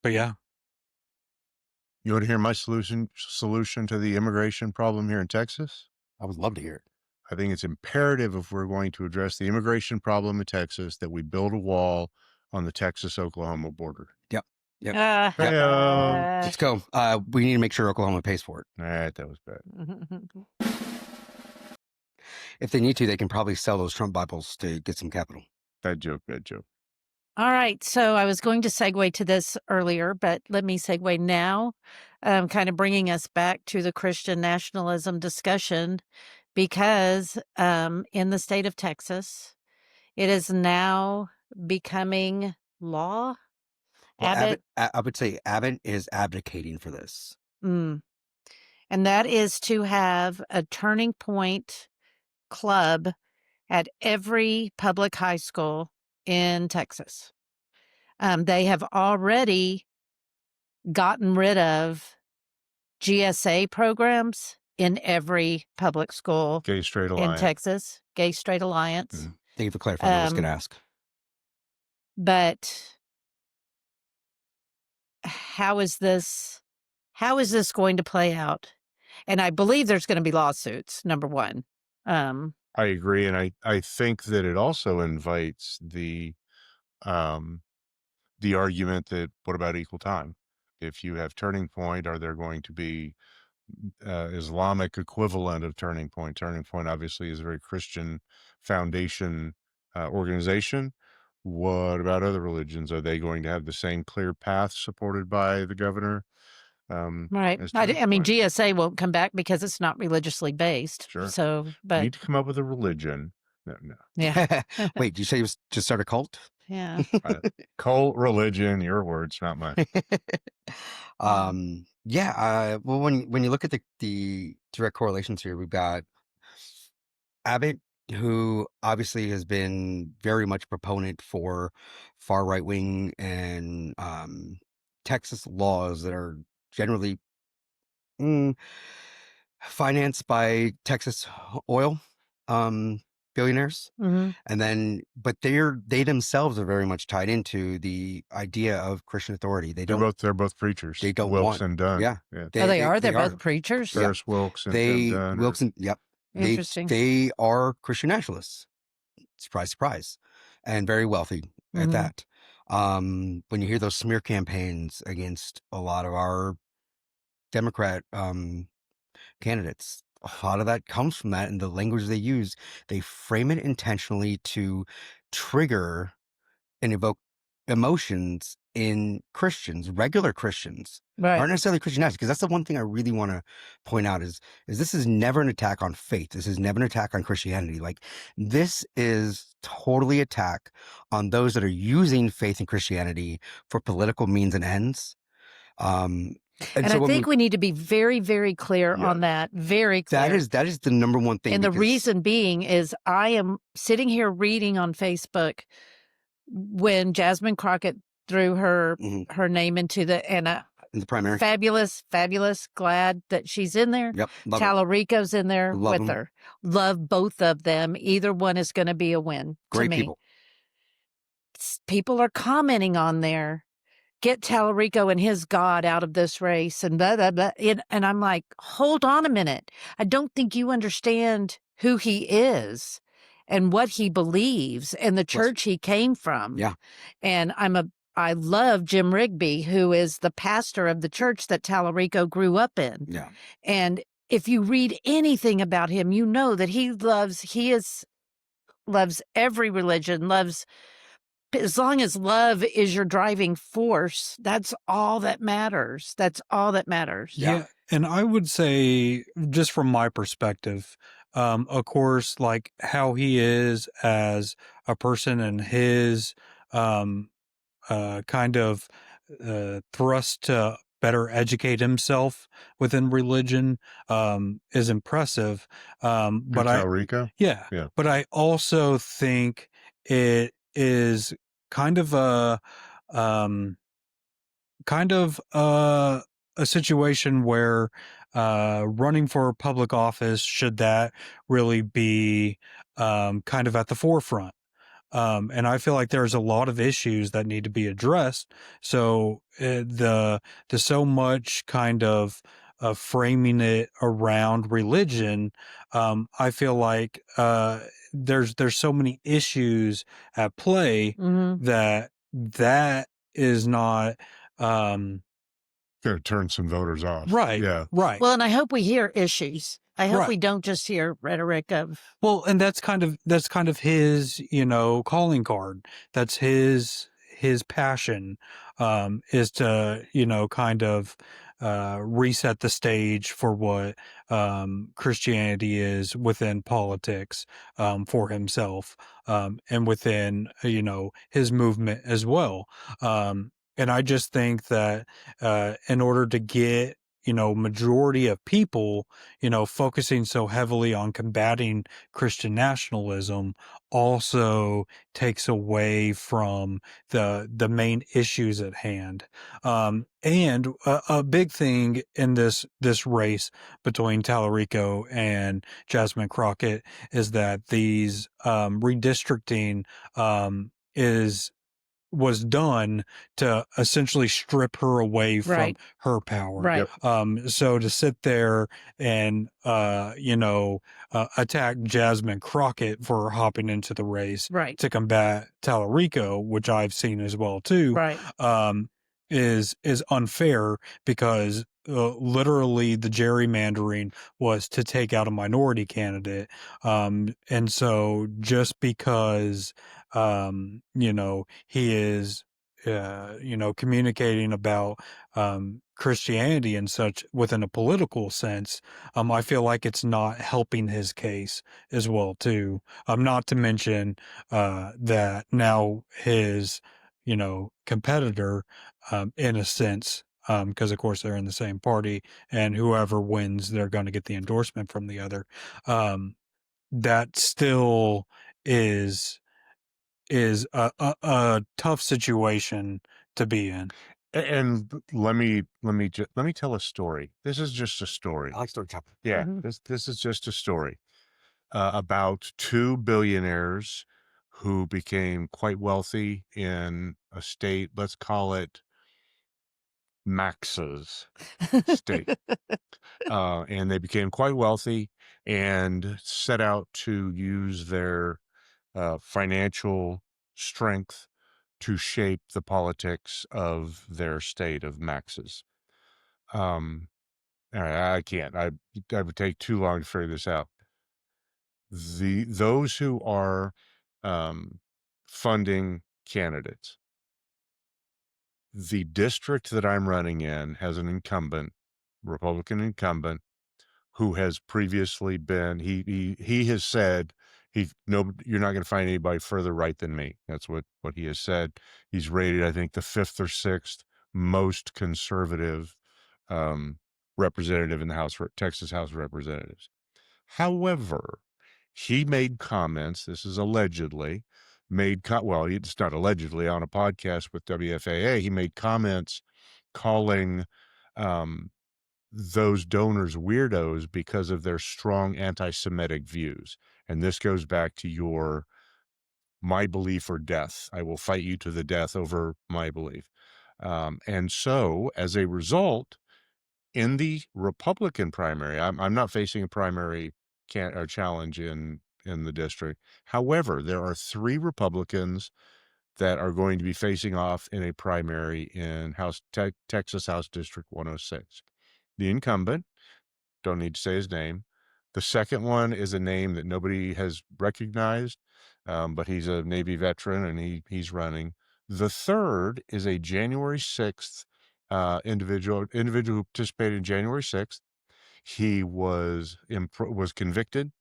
But yeah, You want to hear my solution to the immigration problem here in Texas? I would love to hear it. I think it's imperative, if we're going to address the immigration problem in Texas, that we build a wall on the Texas-Oklahoma border. Yep. Yep. Hey-o. Let's go. We need to make sure Oklahoma pays for it. All right, that was bad. If they need to, they can probably sell those Trump Bibles to get some capital. Bad joke. All right. So I was going to segue to this earlier, but let me segue now, kind of bringing us back to the Christian nationalism discussion, because in the state of Texas, it is now becoming law. Well, Abbott. I would say Abbott is abdicating for this. And that is to have a Turning Point club at every public high school in Texas. They have already gotten rid of GSA programs in every public school Gay Straight in Alliance. Texas, Gay Straight Alliance. Mm-hmm. Thank you for clarifying. I was going to ask. But how is this going to play out? And I believe there's going to be lawsuits, number one. I agree. And I think that it also invites the argument that, what about equal time? If you have Turning Point, are there going to be Islamic equivalent of Turning Point? Turning Point obviously is a very Christian foundation organization. What about other religions? Are they going to have the same clear path supported by the governor? Right. as I Turning mean, Point? GSA won't come back because it's not religiously based. Sure. So, You but need to come up with a religion. No. yeah. Wait, did you say you just start a cult? Yeah. Cult, religion, your words, not mine. Well, when you look at the direct correlations here, we've got Abbott, who obviously has been very much a proponent for far right wing and Texas laws that are generally financed by Texas oil billionaires. Mm-hmm. And then, but they themselves are very much tied into the idea of Christian authority. They're both preachers. They don't Wilkes want, and Dunn. yeah. They are. They're both preachers. Ferris Wilkes and Dunn. Wilkes, yep. Interesting. They are Christian nationalists. Surprise, surprise, and very wealthy at that. When you hear those smear campaigns against a lot of our Democrat candidates, a lot of that comes from that, and the language they use, they frame it intentionally to trigger and evoke emotions in Christians, regular Christians, Right. aren't necessarily Christian nationalists. Because that's the one thing I really want to point out is this is never an attack on faith. This is never an attack on Christianity. Like, this is totally attack on those that are using faith and Christianity for political means and ends. And so I think we need to be very, very clear on that. Very clear. That is the number one thing. And the reason being is I am sitting here reading on Facebook when Jasmine Crockett threw her name into the in the primary. Fabulous. Glad that she's in there. Yep. Talarico's in there Love with them. her. Love both of them. Either one is going to be a win. Great to me. people. People are commenting on there. Get Talarico and his God out of this race and blah, blah, blah. And I'm like, hold on a minute. I don't think you understand who he is and what he believes and the church he came from. Yeah. And I love Jim Rigby, who is the pastor of the church that Talarico grew up in. Yeah. And if you read anything about him, you know that he loves every religion, loves As long as love is your driving force, that's all that matters. That's all that matters. Yeah. Yeah, and I would say, just from my perspective, of course, like how he is as a person and his um, kind of thrust to better educate himself within religion is impressive. Through But Talrico? yeah, Yeah. but I also think it is kind of um, kind of a situation where running for public office, should that really be kind of at the forefront? And I feel like there's a lot of issues that need to be addressed. So the so much kind of framing it around religion, I feel like there's so many issues at play Mhm. that is not um, Gonna turn some voters off. right, Yeah. right. Well, and I hope we hear issues. I hope Right. we don't just hear rhetoric of Well, and that's kind of his, calling card. That's his passion, is to, kind of reset the stage for what Christianity is within politics, for himself, and within, his movement as well. And I just think that in order to get, majority of people, focusing so heavily on combating Christian nationalism also takes away from the main issues at hand. And a big thing in this race between Tallarico and Jasmine Crockett is that these redistricting is was done to essentially strip her away from right, her power. right, Yep. So to sit there and, attack Jasmine Crockett for hopping into the race right, to combat Tallarico, which I've seen as well too, right, um, is unfair because literally the gerrymandering was to take out a minority candidate. And so just because he is, communicating about Christianity and such within a political sense, I feel like it's not helping his case as well too. Not to mention that now his, competitor, in a sense, because of course they're in the same party, and whoever wins, they're going to get the endorsement from the other. That still is is a tough situation to be in. And let me tell a story. This is just a story. I like story time. Yeah, Mhm. this is just a story about two billionaires who became quite wealthy in a state. Let's call it Max's state. And they became quite wealthy and set out to use their financial strength to shape the politics of their state of Max's. Um, all right, I can't. I would take too long to figure this out. Those who are funding candidates, the district that I'm running in has an incumbent, Republican incumbent, who has previously been he has said he no you're not going to find anybody further right than me. That's what he has said. He's rated, I think, the fifth or sixth most conservative um, representative in the Texas House of Representatives. However, he made comments. This is allegedly well, it's not allegedly, on a podcast with WFAA. He made comments calling um, those donors weirdos because of their strong anti-Semitic views. And this goes back to your my belief or death. I will fight you to the death over my belief. And so, as a result, in the Republican primary, I'm not facing a primary or challenge in the district. However, there are three Republicans that are going to be facing off in a primary in Texas House District 106. The incumbent, don't need to say his name, The second one is a name that nobody has recognized, but he's a Navy veteran and he's running. The third is a January 6th individual who participated in January 6th. He was convicted,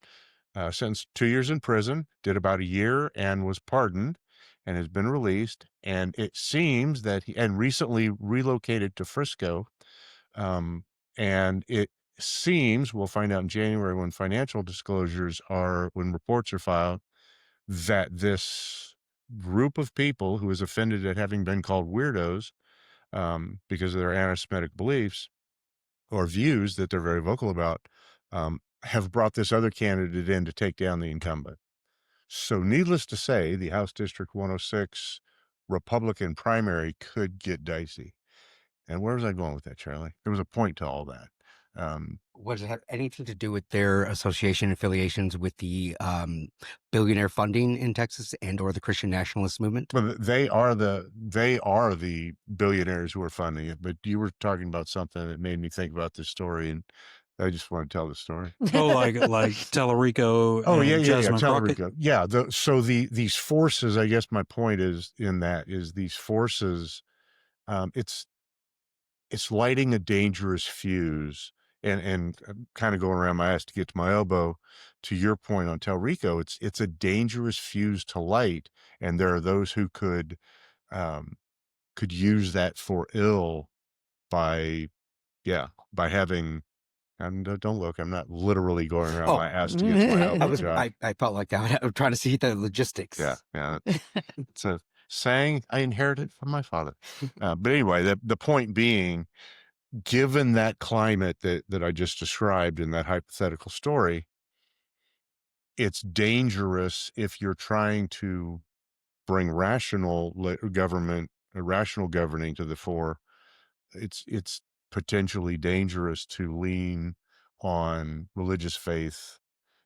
sentenced 2 years in prison, did about a year, and was pardoned, and has been released. And it seems that he recently relocated to Frisco, and it seems, we'll find out in January when when reports are filed, that this group of people who is offended at having been called weirdos because of their anti-Semitic beliefs or views that they're very vocal about, have brought this other candidate in to take down the incumbent. So needless to say, the House District 106 Republican primary could get dicey. And where was I going with that, Charlie? There was a point to all that. Does it have anything to do with their association affiliations with the billionaire funding in Texas and or the Christian nationalist movement? But they are the billionaires who are funding it. But you were talking about something that made me think about this story, and I just want to tell the story. Oh, like Tellerico Oh, yeah, and yeah, yeah, Jasmine Crockett? Tellerico. Yeah, these forces, I guess my point is these forces, it's lighting a dangerous fuse and kind of going around my ass to get to my elbow. To your point on Tellerico, it's a dangerous fuse to light, and there are those who could use that for ill by having. And don't look, I'm not literally going around my ass to get to my elbow. I felt like that. I was trying to see the logistics. Yeah. It's a saying I inherited from my father. But anyway, the point being, given that climate that I just described in that hypothetical story, it's dangerous if you're trying to bring rational governing to the fore. It's potentially dangerous to lean on religious faith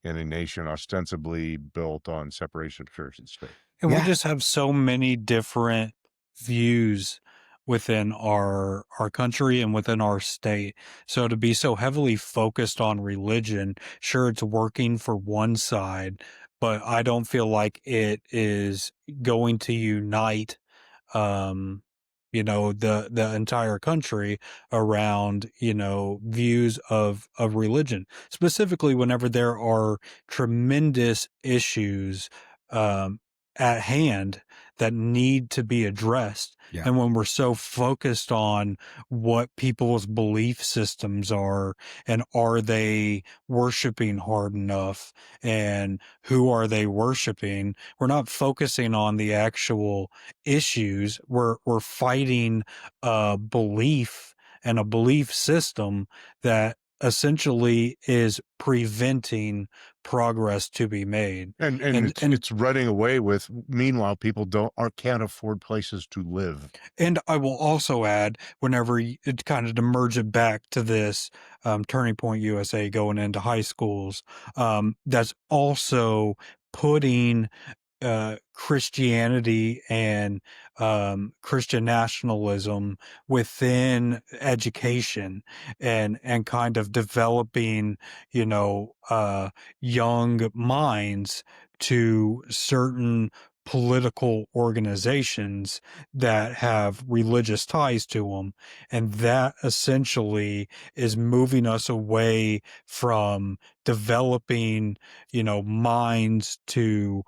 in a nation ostensibly built on separation of church and state. And we just have so many different views within our country and within our state. So to be so heavily focused on religion, sure, it's working for one side, but I don't feel like it is going to unite the entire country around views of religion, specifically whenever there are tremendous issues at hand that need to be addressed. And when we're so focused on what people's belief systems are, and are they worshiping hard enough, and who are they worshiping, we're not focusing on the actual issues. We're fighting a belief and a belief system that essentially is preventing progress to be made. And it's running away with, meanwhile, people can't afford places to live. And I will also add, whenever it kind of to merge it back to this Turning Point USA going into high schools, that's also putting Christianity and Christian nationalism within education, and kind of developing young minds to certain political organizations that have religious ties to them. And that essentially is moving us away from developing minds to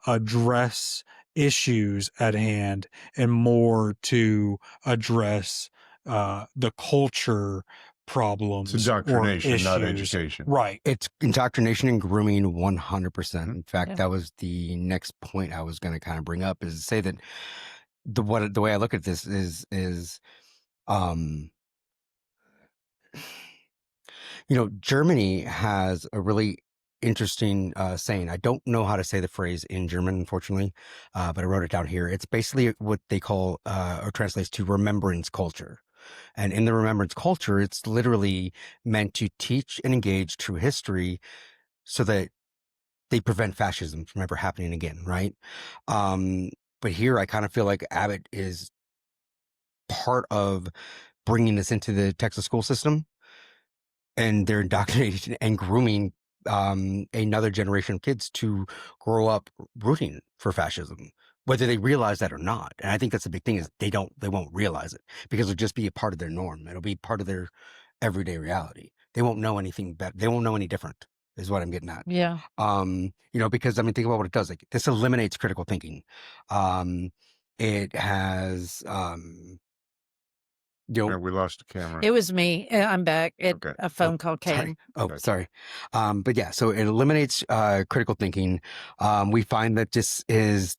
address issues at hand, and more to address the culture problems. It's indoctrination, or issues. not education. Right. It's indoctrination and grooming 100%. In fact, that was the next point I was going to kind of bring up, is to say that the way I look at this is Germany has a really interesting saying. I don't know how to say the phrase in German, unfortunately, but I wrote it down here. It's basically what they call or translates to remembrance culture. And in the remembrance culture, it's literally meant to teach and engage true history so that they prevent fascism from ever happening again, right? But here I kind of feel like Abbott is part of bringing this into the Texas school system, and they're indoctrinating and grooming another generation of kids to grow up rooting for fascism, whether they realize that or not. And I think that's the big thing is they won't realize it because it'll just be a part of their norm. It'll be part of their everyday reality. They won't know anything better. They won't know any different is what I'm getting at. Yeah. Because I mean, think about what it does. Like this eliminates critical thinking. It has, Yeah, we lost the camera. It was me. I'm back. Okay. A phone call came. Sorry. Oh, Gotcha. sorry. But yeah, so it eliminates critical thinking. We find that this is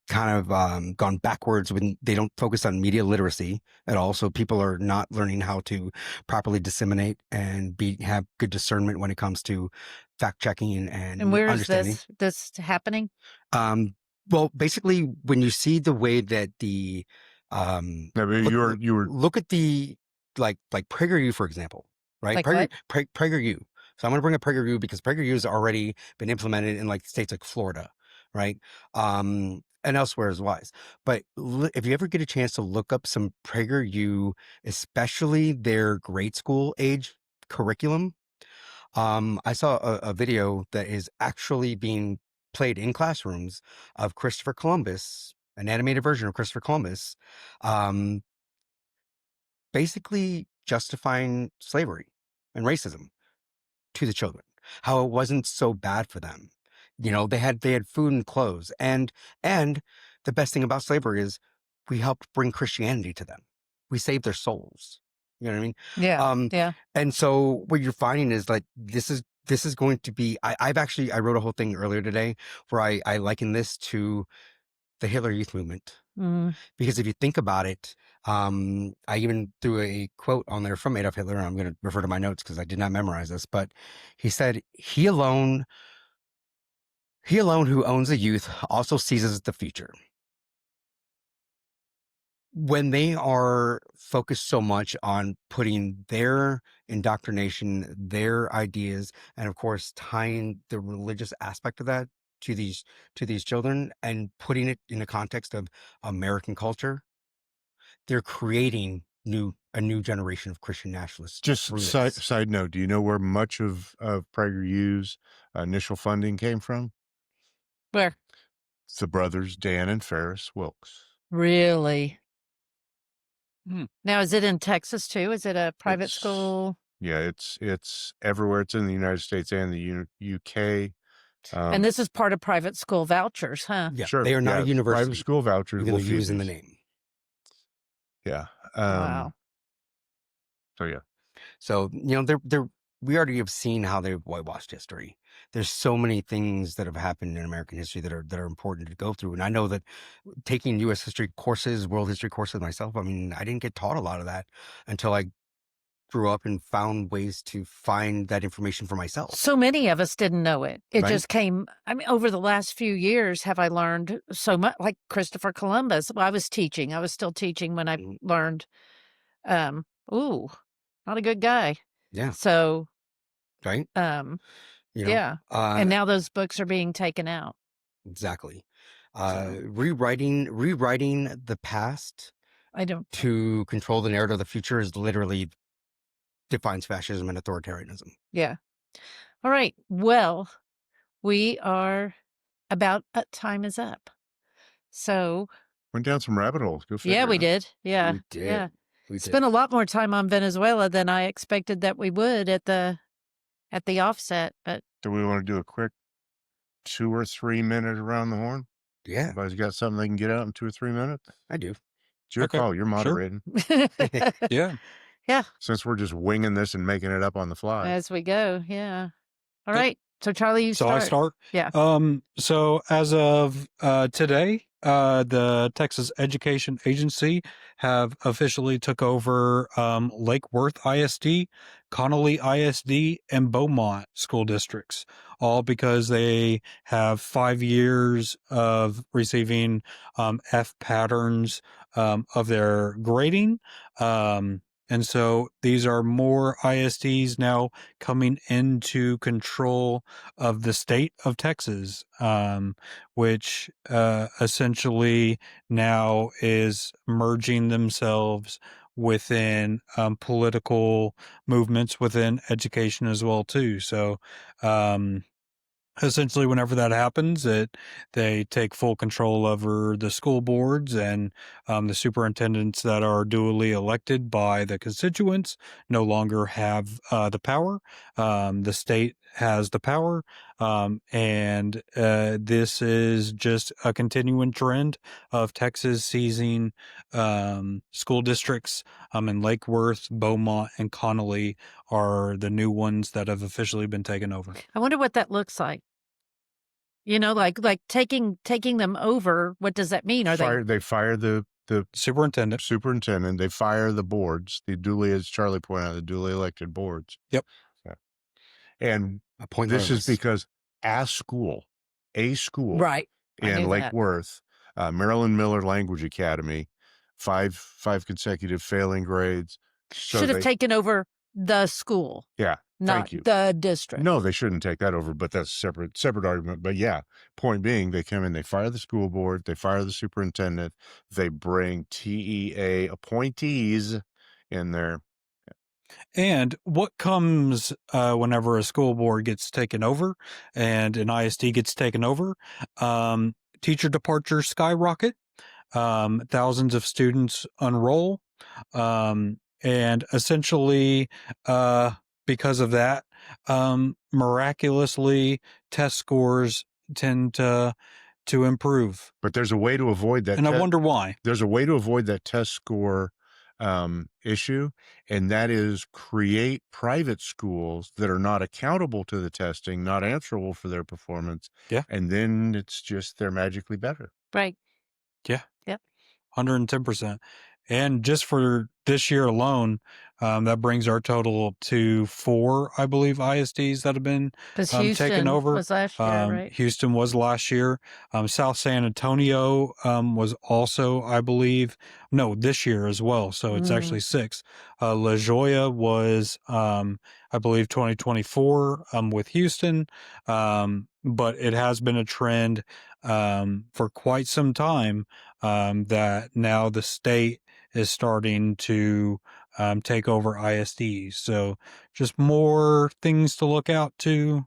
kind of gone backwards when they don't focus on media literacy at all. So people are not learning how to properly disseminate and have good discernment when it comes to fact checking and And where is understanding. this happening? Well, basically, when you see the way that the No, but you were look at the like PragerU, for example, right? Like what? PragerU. So I'm going to bring up PragerU because PragerU has already been implemented in like states like Florida, right? And elsewhere as wise. But if you ever get a chance to look up some PragerU, especially their grade school age curriculum, I saw a video that is actually being played in classrooms of Christopher Columbus, an animated version of Christopher Columbus, um, basically justifying slavery and racism to the children, how it wasn't so bad for them. They had food and clothes, and the best thing about slavery is we helped bring Christianity to them. We saved their souls. You know what I mean? Yeah. Yeah. And so what you're finding is like this is going to be. I wrote a whole thing earlier today where I liken this to the Hitler Youth movement. Mhm. Because if you think about it, I even threw a quote on there from Adolf Hitler. I'm going to refer to my notes because I did not memorize this, but he said, he alone who owns the youth also seizes the future. When they are focused so much on putting their indoctrination, their ideas, and of course tying the religious aspect of that to these children and putting it in the context of American culture, they're creating a new generation of Christian nationalists. just through this. side note. Do you know where much of PragerU's initial funding came from? Where? It's the brothers Dan and Ferris Wilkes. Really? Now, is it in Texas too? Is it a private It's- school? Yeah, it's everywhere. It's in the United States and the UK. And this is part of private school vouchers, huh? Yeah, Sure. they are not a Private university, school vouchers even will though feed using the these. name. Yeah. Wow. So yeah. So we already have seen how they've whitewashed history. There's so many things that have happened in American history that are important to go through. And I know that taking U.S. history courses, world history courses myself, I mean, I didn't get taught a lot of that until I grew up and found ways to find that information for myself. So many of us didn't know it. It Right. just came. I mean, over the last few years, have I learned so much? Like Christopher Columbus. Well, I was teaching. I was still teaching when I learned. Ooh, not a good guy. Yeah. So, Right. yeah. And now those books are being taken out. Exactly. So. Rewriting the past I don't. to control the narrative of the future is literally defines fascism and authoritarianism. Yeah. All right. Well, we are about time is up. So. Went down some rabbit holes. Go figure. Yeah, we did. Yeah. We did. Yeah. We did. Spent a lot more time on Venezuela than I expected that we would at the offset, but Do we want to do a quick 2 or 3 minute around the horn? Yeah, Everybody's got something they can get out in 2 or 3 minutes? I do. It's your Okay, call. You're sure. moderating. Yeah. Yeah, Since we're just winging this and making it up on the fly. as we go. Yeah. All Yep. right. So Charlie, you So start. I start? Yeah. So as of today, the Texas Education Agency have officially took over Lake Worth ISD, Connolly ISD, and Beaumont school districts, all because they have 5 years of receiving F patterns of their grading. And so these are more ISDs now coming into control of the state of Texas, which essentially now is merging themselves within political movements within education as well too. So essentially, whenever that happens, they take full control over the school boards, and the superintendents that are duly elected by the constituents no longer have the power. The state has the power, and this is just a continuing trend of Texas seizing school districts. In Lake Worth, Beaumont, and Connolly are the new ones that have officially been taken over. I wonder what that looks like. You know, like taking them over. What does that mean? Are They fire the Superintendent. They fire the boards, as Charlie pointed out, the duly elected boards. Yep. Yeah. And Appoint this is loyalists. because a school right? I in knew Lake that. Worth, Marilyn Miller Language Academy, five consecutive failing grades. So Should have taken over the school, Yeah. not Thank you. the district. No, they shouldn't take that over, but that's a separate argument. But yeah, point being, they come in, they fire the school board, they fire the superintendent, they bring TEA appointees in there. And what comes whenever a school board gets taken over and an ISD gets taken over? Teacher departures skyrocket. Thousands of students unroll. And essentially, because of that, miraculously, test scores tend to improve. But there's a way to avoid that. And I wonder why. There's a way to avoid that test score issue, and that is create private schools that are not accountable to the testing, not answerable for their performance. Yeah. And then it's just they're magically better. Right. Yeah. Yep. 110%. And just for this year alone, that brings our total to 4, I believe, ISDs that have been taken over. Was last year, right? Houston was last year. South San Antonio was also, I believe, this year as well. So it's actually 6. La Jolla was, I believe, 2024 with Houston. But it has been a trend for quite some time that now the state is starting to take over ISDs. So just more things to look out to,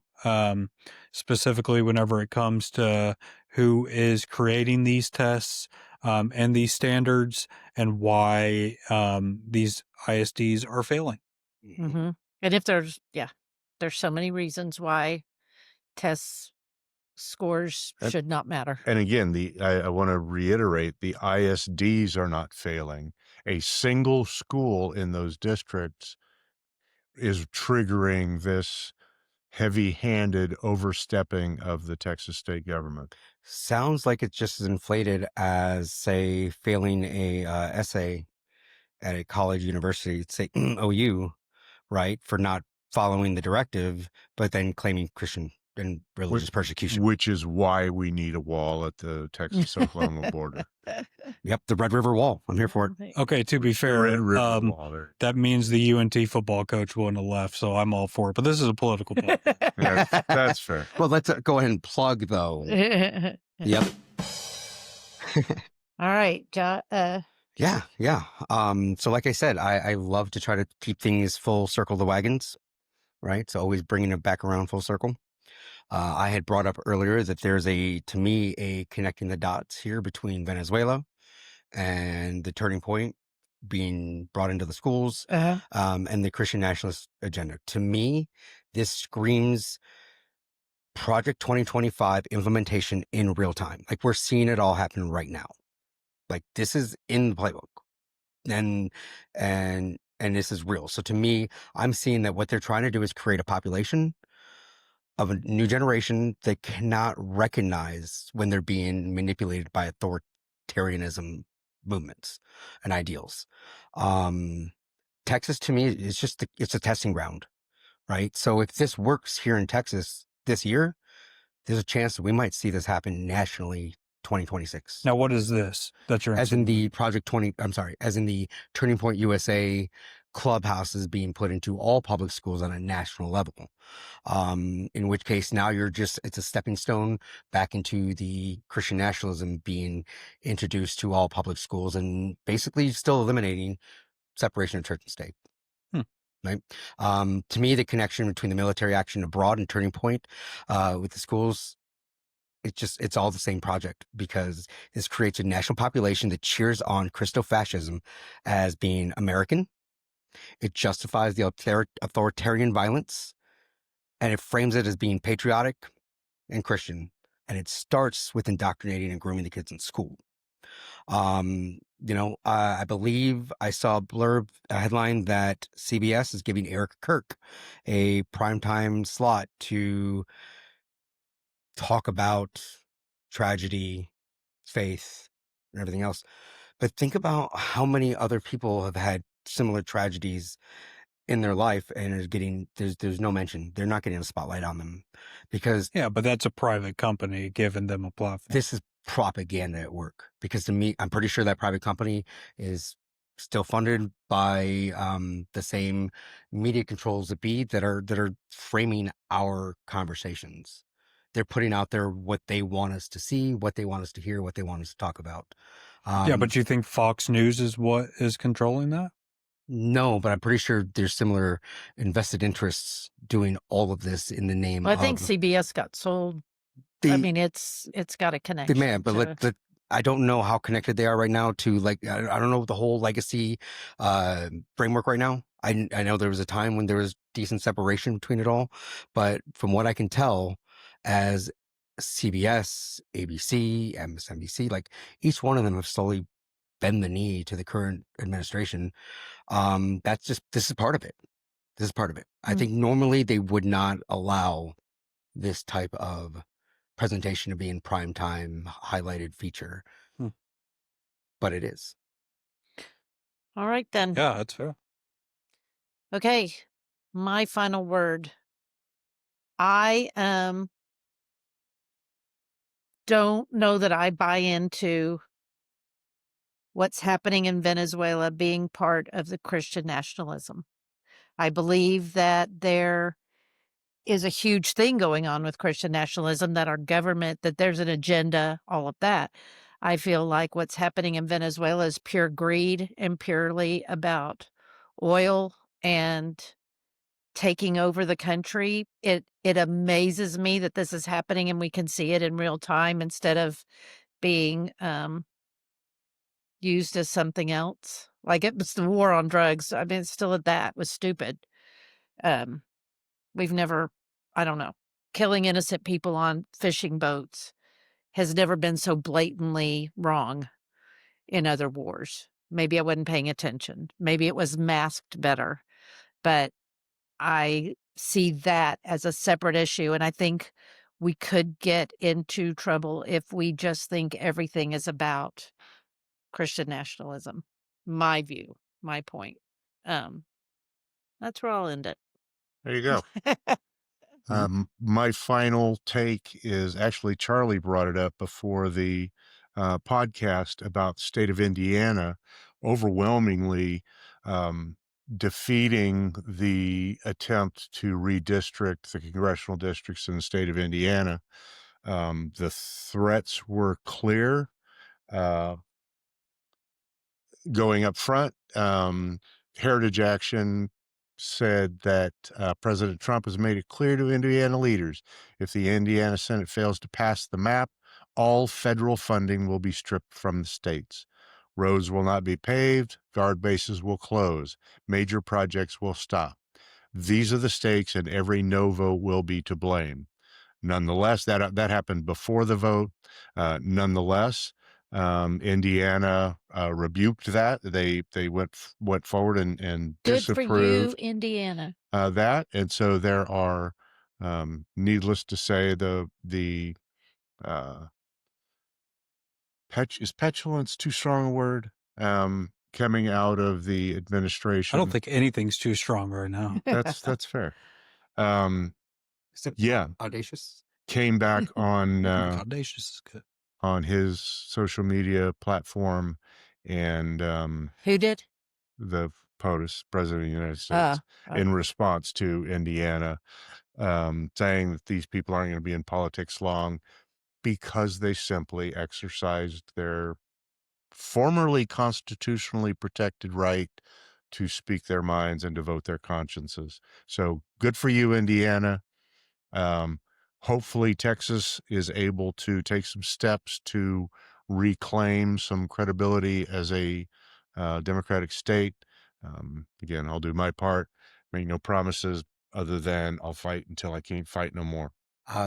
specifically whenever it comes to who is creating these tests and these standards and why these ISDs are failing. Mm-hmm. And if there's so many reasons why test scores should not matter. And again, I want to reiterate, the ISDs are not failing. A single school in those districts is triggering this heavy-handed overstepping of the Texas state government. Sounds like it's just as inflated as, say, failing a essay at a college university, say OU, right, for not following the directive, but then claiming Christian and religious persecution. Which is why we need a wall at the Texas-Oklahoma border. Yep, the Red River Wall. I'm here for it. Okay, to be fair, Red River Wall there. that means the UNT football coach wouldn't have left, so I'm all for it. But this is a political point. Yeah, that's fair. Well, let's go ahead and plug, though. Yep. All right. Yeah. So like I said, I love to try to keep things full circle the wagons, right? So always bringing it back around full circle. I had brought up earlier that there's to me, a connecting the dots here between Venezuela and the turning point being brought into the schools and the Christian nationalist agenda. To me, this screams Project 2025 implementation in real time. Like, we're seeing it all happen right now. Like, this is in the playbook, and this is real. So to me, I'm seeing that what they're trying to do is create a population of a new generation that cannot recognize when they're being manipulated by authoritarianism movements and ideals. Texas, to me, is it's a testing ground, right? So if this works here in Texas this year, there's a chance that we might see this happen nationally 2026. Now, what is this that you're as in the as in the Turning Point USA clubhouses being put into all public schools on a national level. In which case now it's a stepping stone back into the Christian nationalism being introduced to all public schools and basically still eliminating separation of church and state. Hmm. Right. To me, the connection between the military action abroad and Turning Point with the schools, it's all the same project, because this creates a national population that cheers on Christo-fascism as being American. It justifies the authoritarian violence, and it frames it as being patriotic and Christian. And it starts with indoctrinating and grooming the kids in school. I believe I saw a headline that CBS is giving Eric Kirk a primetime slot to talk about tragedy, faith, and everything else. But think about how many other people have had similar tragedies in their life and is getting there's no mention. They're not getting a spotlight on them, because Yeah, but that's a private company giving them a platform. this is propaganda at work. Because to me, I'm pretty sure that private company is still funded by the same media controls that are framing our conversations. They're putting out there what they want us to see, what they want us to hear, what they want us to talk about. Yeah, but you think Fox News is what is controlling that? No, but I'm pretty sure there's similar invested interests doing all of this in the name Well, I think of CBS got sold. I the mean, it's got a the connection man. But to. I don't know how connected they are right now to, like, I don't know the whole legacy framework right now. I know there was a time when there was decent separation between it all, but from what I can tell, as CBS, ABC, MSNBC, like, each one of them have slowly bend the knee to the current administration. This is part of it. This is part of it. I Mm. think normally they would not allow this type of presentation to be in prime time highlighted feature, Hmm. but it is. All right, then. Yeah, that's fair. Okay. My final word. I don't know that I buy into what's happening in Venezuela being part of the Christian nationalism. I believe that there is a huge thing going on with Christian nationalism, that our government, that there's an agenda, all of that. I feel like what's happening in Venezuela is pure greed and purely about oil and taking over the country. It amazes me that this is happening and we can see it in real time instead of being used as something else. Like, it was the war on drugs. I mean, it's still at that was stupid. Um, we've never, I don't know, killing innocent people on fishing boats has never been so blatantly wrong in other wars. Maybe I wasn't paying attention. Maybe it was masked better, but I see that as a separate issue. And I think we could get into trouble if we just think everything is about Christian nationalism. My view, my point. Um, that's where I'll end it. There you go. Mhm. My final take is actually Charlie brought it up before the podcast about the state of Indiana overwhelmingly defeating the attempt to redistrict the congressional districts in the state of Indiana. The threats were clear. Going up front, Heritage Action said that President Trump has made it clear to Indiana leaders if the Indiana Senate fails to pass the map, all federal funding will be stripped from the states. Roads will not be paved, guard bases will close, major projects will stop. These are the stakes, and every no vote will be to blame. Nonetheless, that happened before the vote. Nonetheless, Indiana rebuked that. They went forward and Good for you, disapproved Indiana. that, and so there are, needless to say, the uh, is petulance too strong a word? Coming out of the I don't administration. think anything's too strong right now. That's fair. Um, Is it yeah, audacious? came back Audacious is good. on his social media platform and Who did? the POTUS, President of the United Uh, States, in response to Indiana, saying that these people aren't going to be in politics long because they simply exercised their formerly constitutionally protected right to speak their minds and to vote their consciences. So good for you, Indiana. Hopefully Texas is able to take some steps to reclaim some credibility as a democratic state. Again, I'll do my part, make no promises other than I'll fight until I can't fight no more.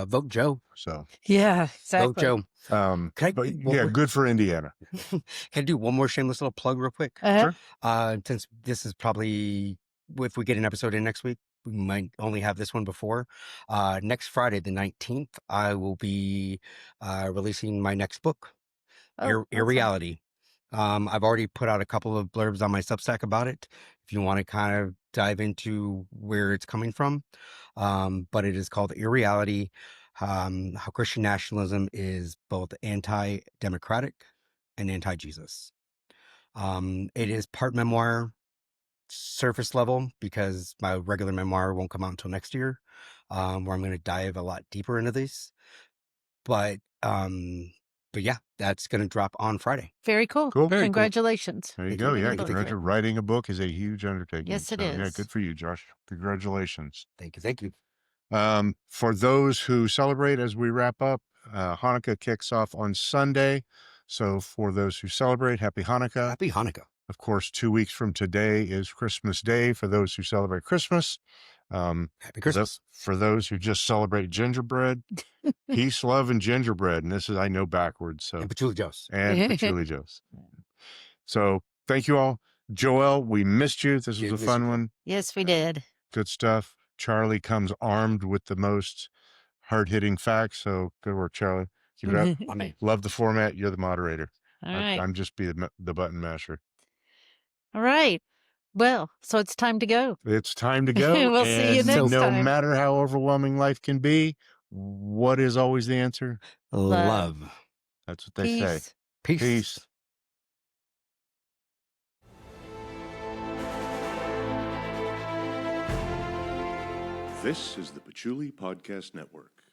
Vote Joe. So, Yeah, Vote exactly. Joe. Can I, but one yeah, more- good for Indiana. Can I do one more shameless little plug real quick? Uh-huh. Sure. Since this is probably, if we get an episode in next week, we might only have this one before. Next Friday, the 19th, I will be releasing my next book, Oh, awesome. Irreality. I've already put out a couple of blurbs on my Substack about it, if you want to kind of dive into where it's coming from. But it is called Irreality, how Christian nationalism is both anti-democratic and anti-Jesus. It is part memoir, surface level, because my regular memoir won't come out until next year, where I'm going to dive a lot deeper into this. But yeah, that's going to drop on Friday. Very cool. Cool. Very cool. Congratulations. There you Thank go. you. Yeah, Thank you. Really great. writing a book is a huge undertaking. Yes, it so, Yeah, is. good for you, Josh. Congratulations. Thank you. Thank you. For those who celebrate, as we wrap up, Hanukkah kicks off on Sunday. So for those who celebrate, happy Hanukkah. Happy Hanukkah. Of course, 2 weeks from today is Christmas Day for those who celebrate Christmas. Happy Christmas. For those who just celebrate gingerbread, peace, love, and gingerbread. And this is, I know, backwards. So And Patchouli Joe's. and patchouli Joe's. So thank you all. Joel, we missed you. This was a fun one. Yes, we did. Good stuff. Charlie comes armed with the most hard-hitting facts. So good work, Charlie. Keep it up. I mean, Love the format. You're the moderator. All right. I'm just the button masher. All right. Well, so it's time to go. It's time to go. We'll see you and next no time. matter how overwhelming life can be, what is always the answer? love. That's what they say. Peace. Peace. This is the Patchouli Podcast Network.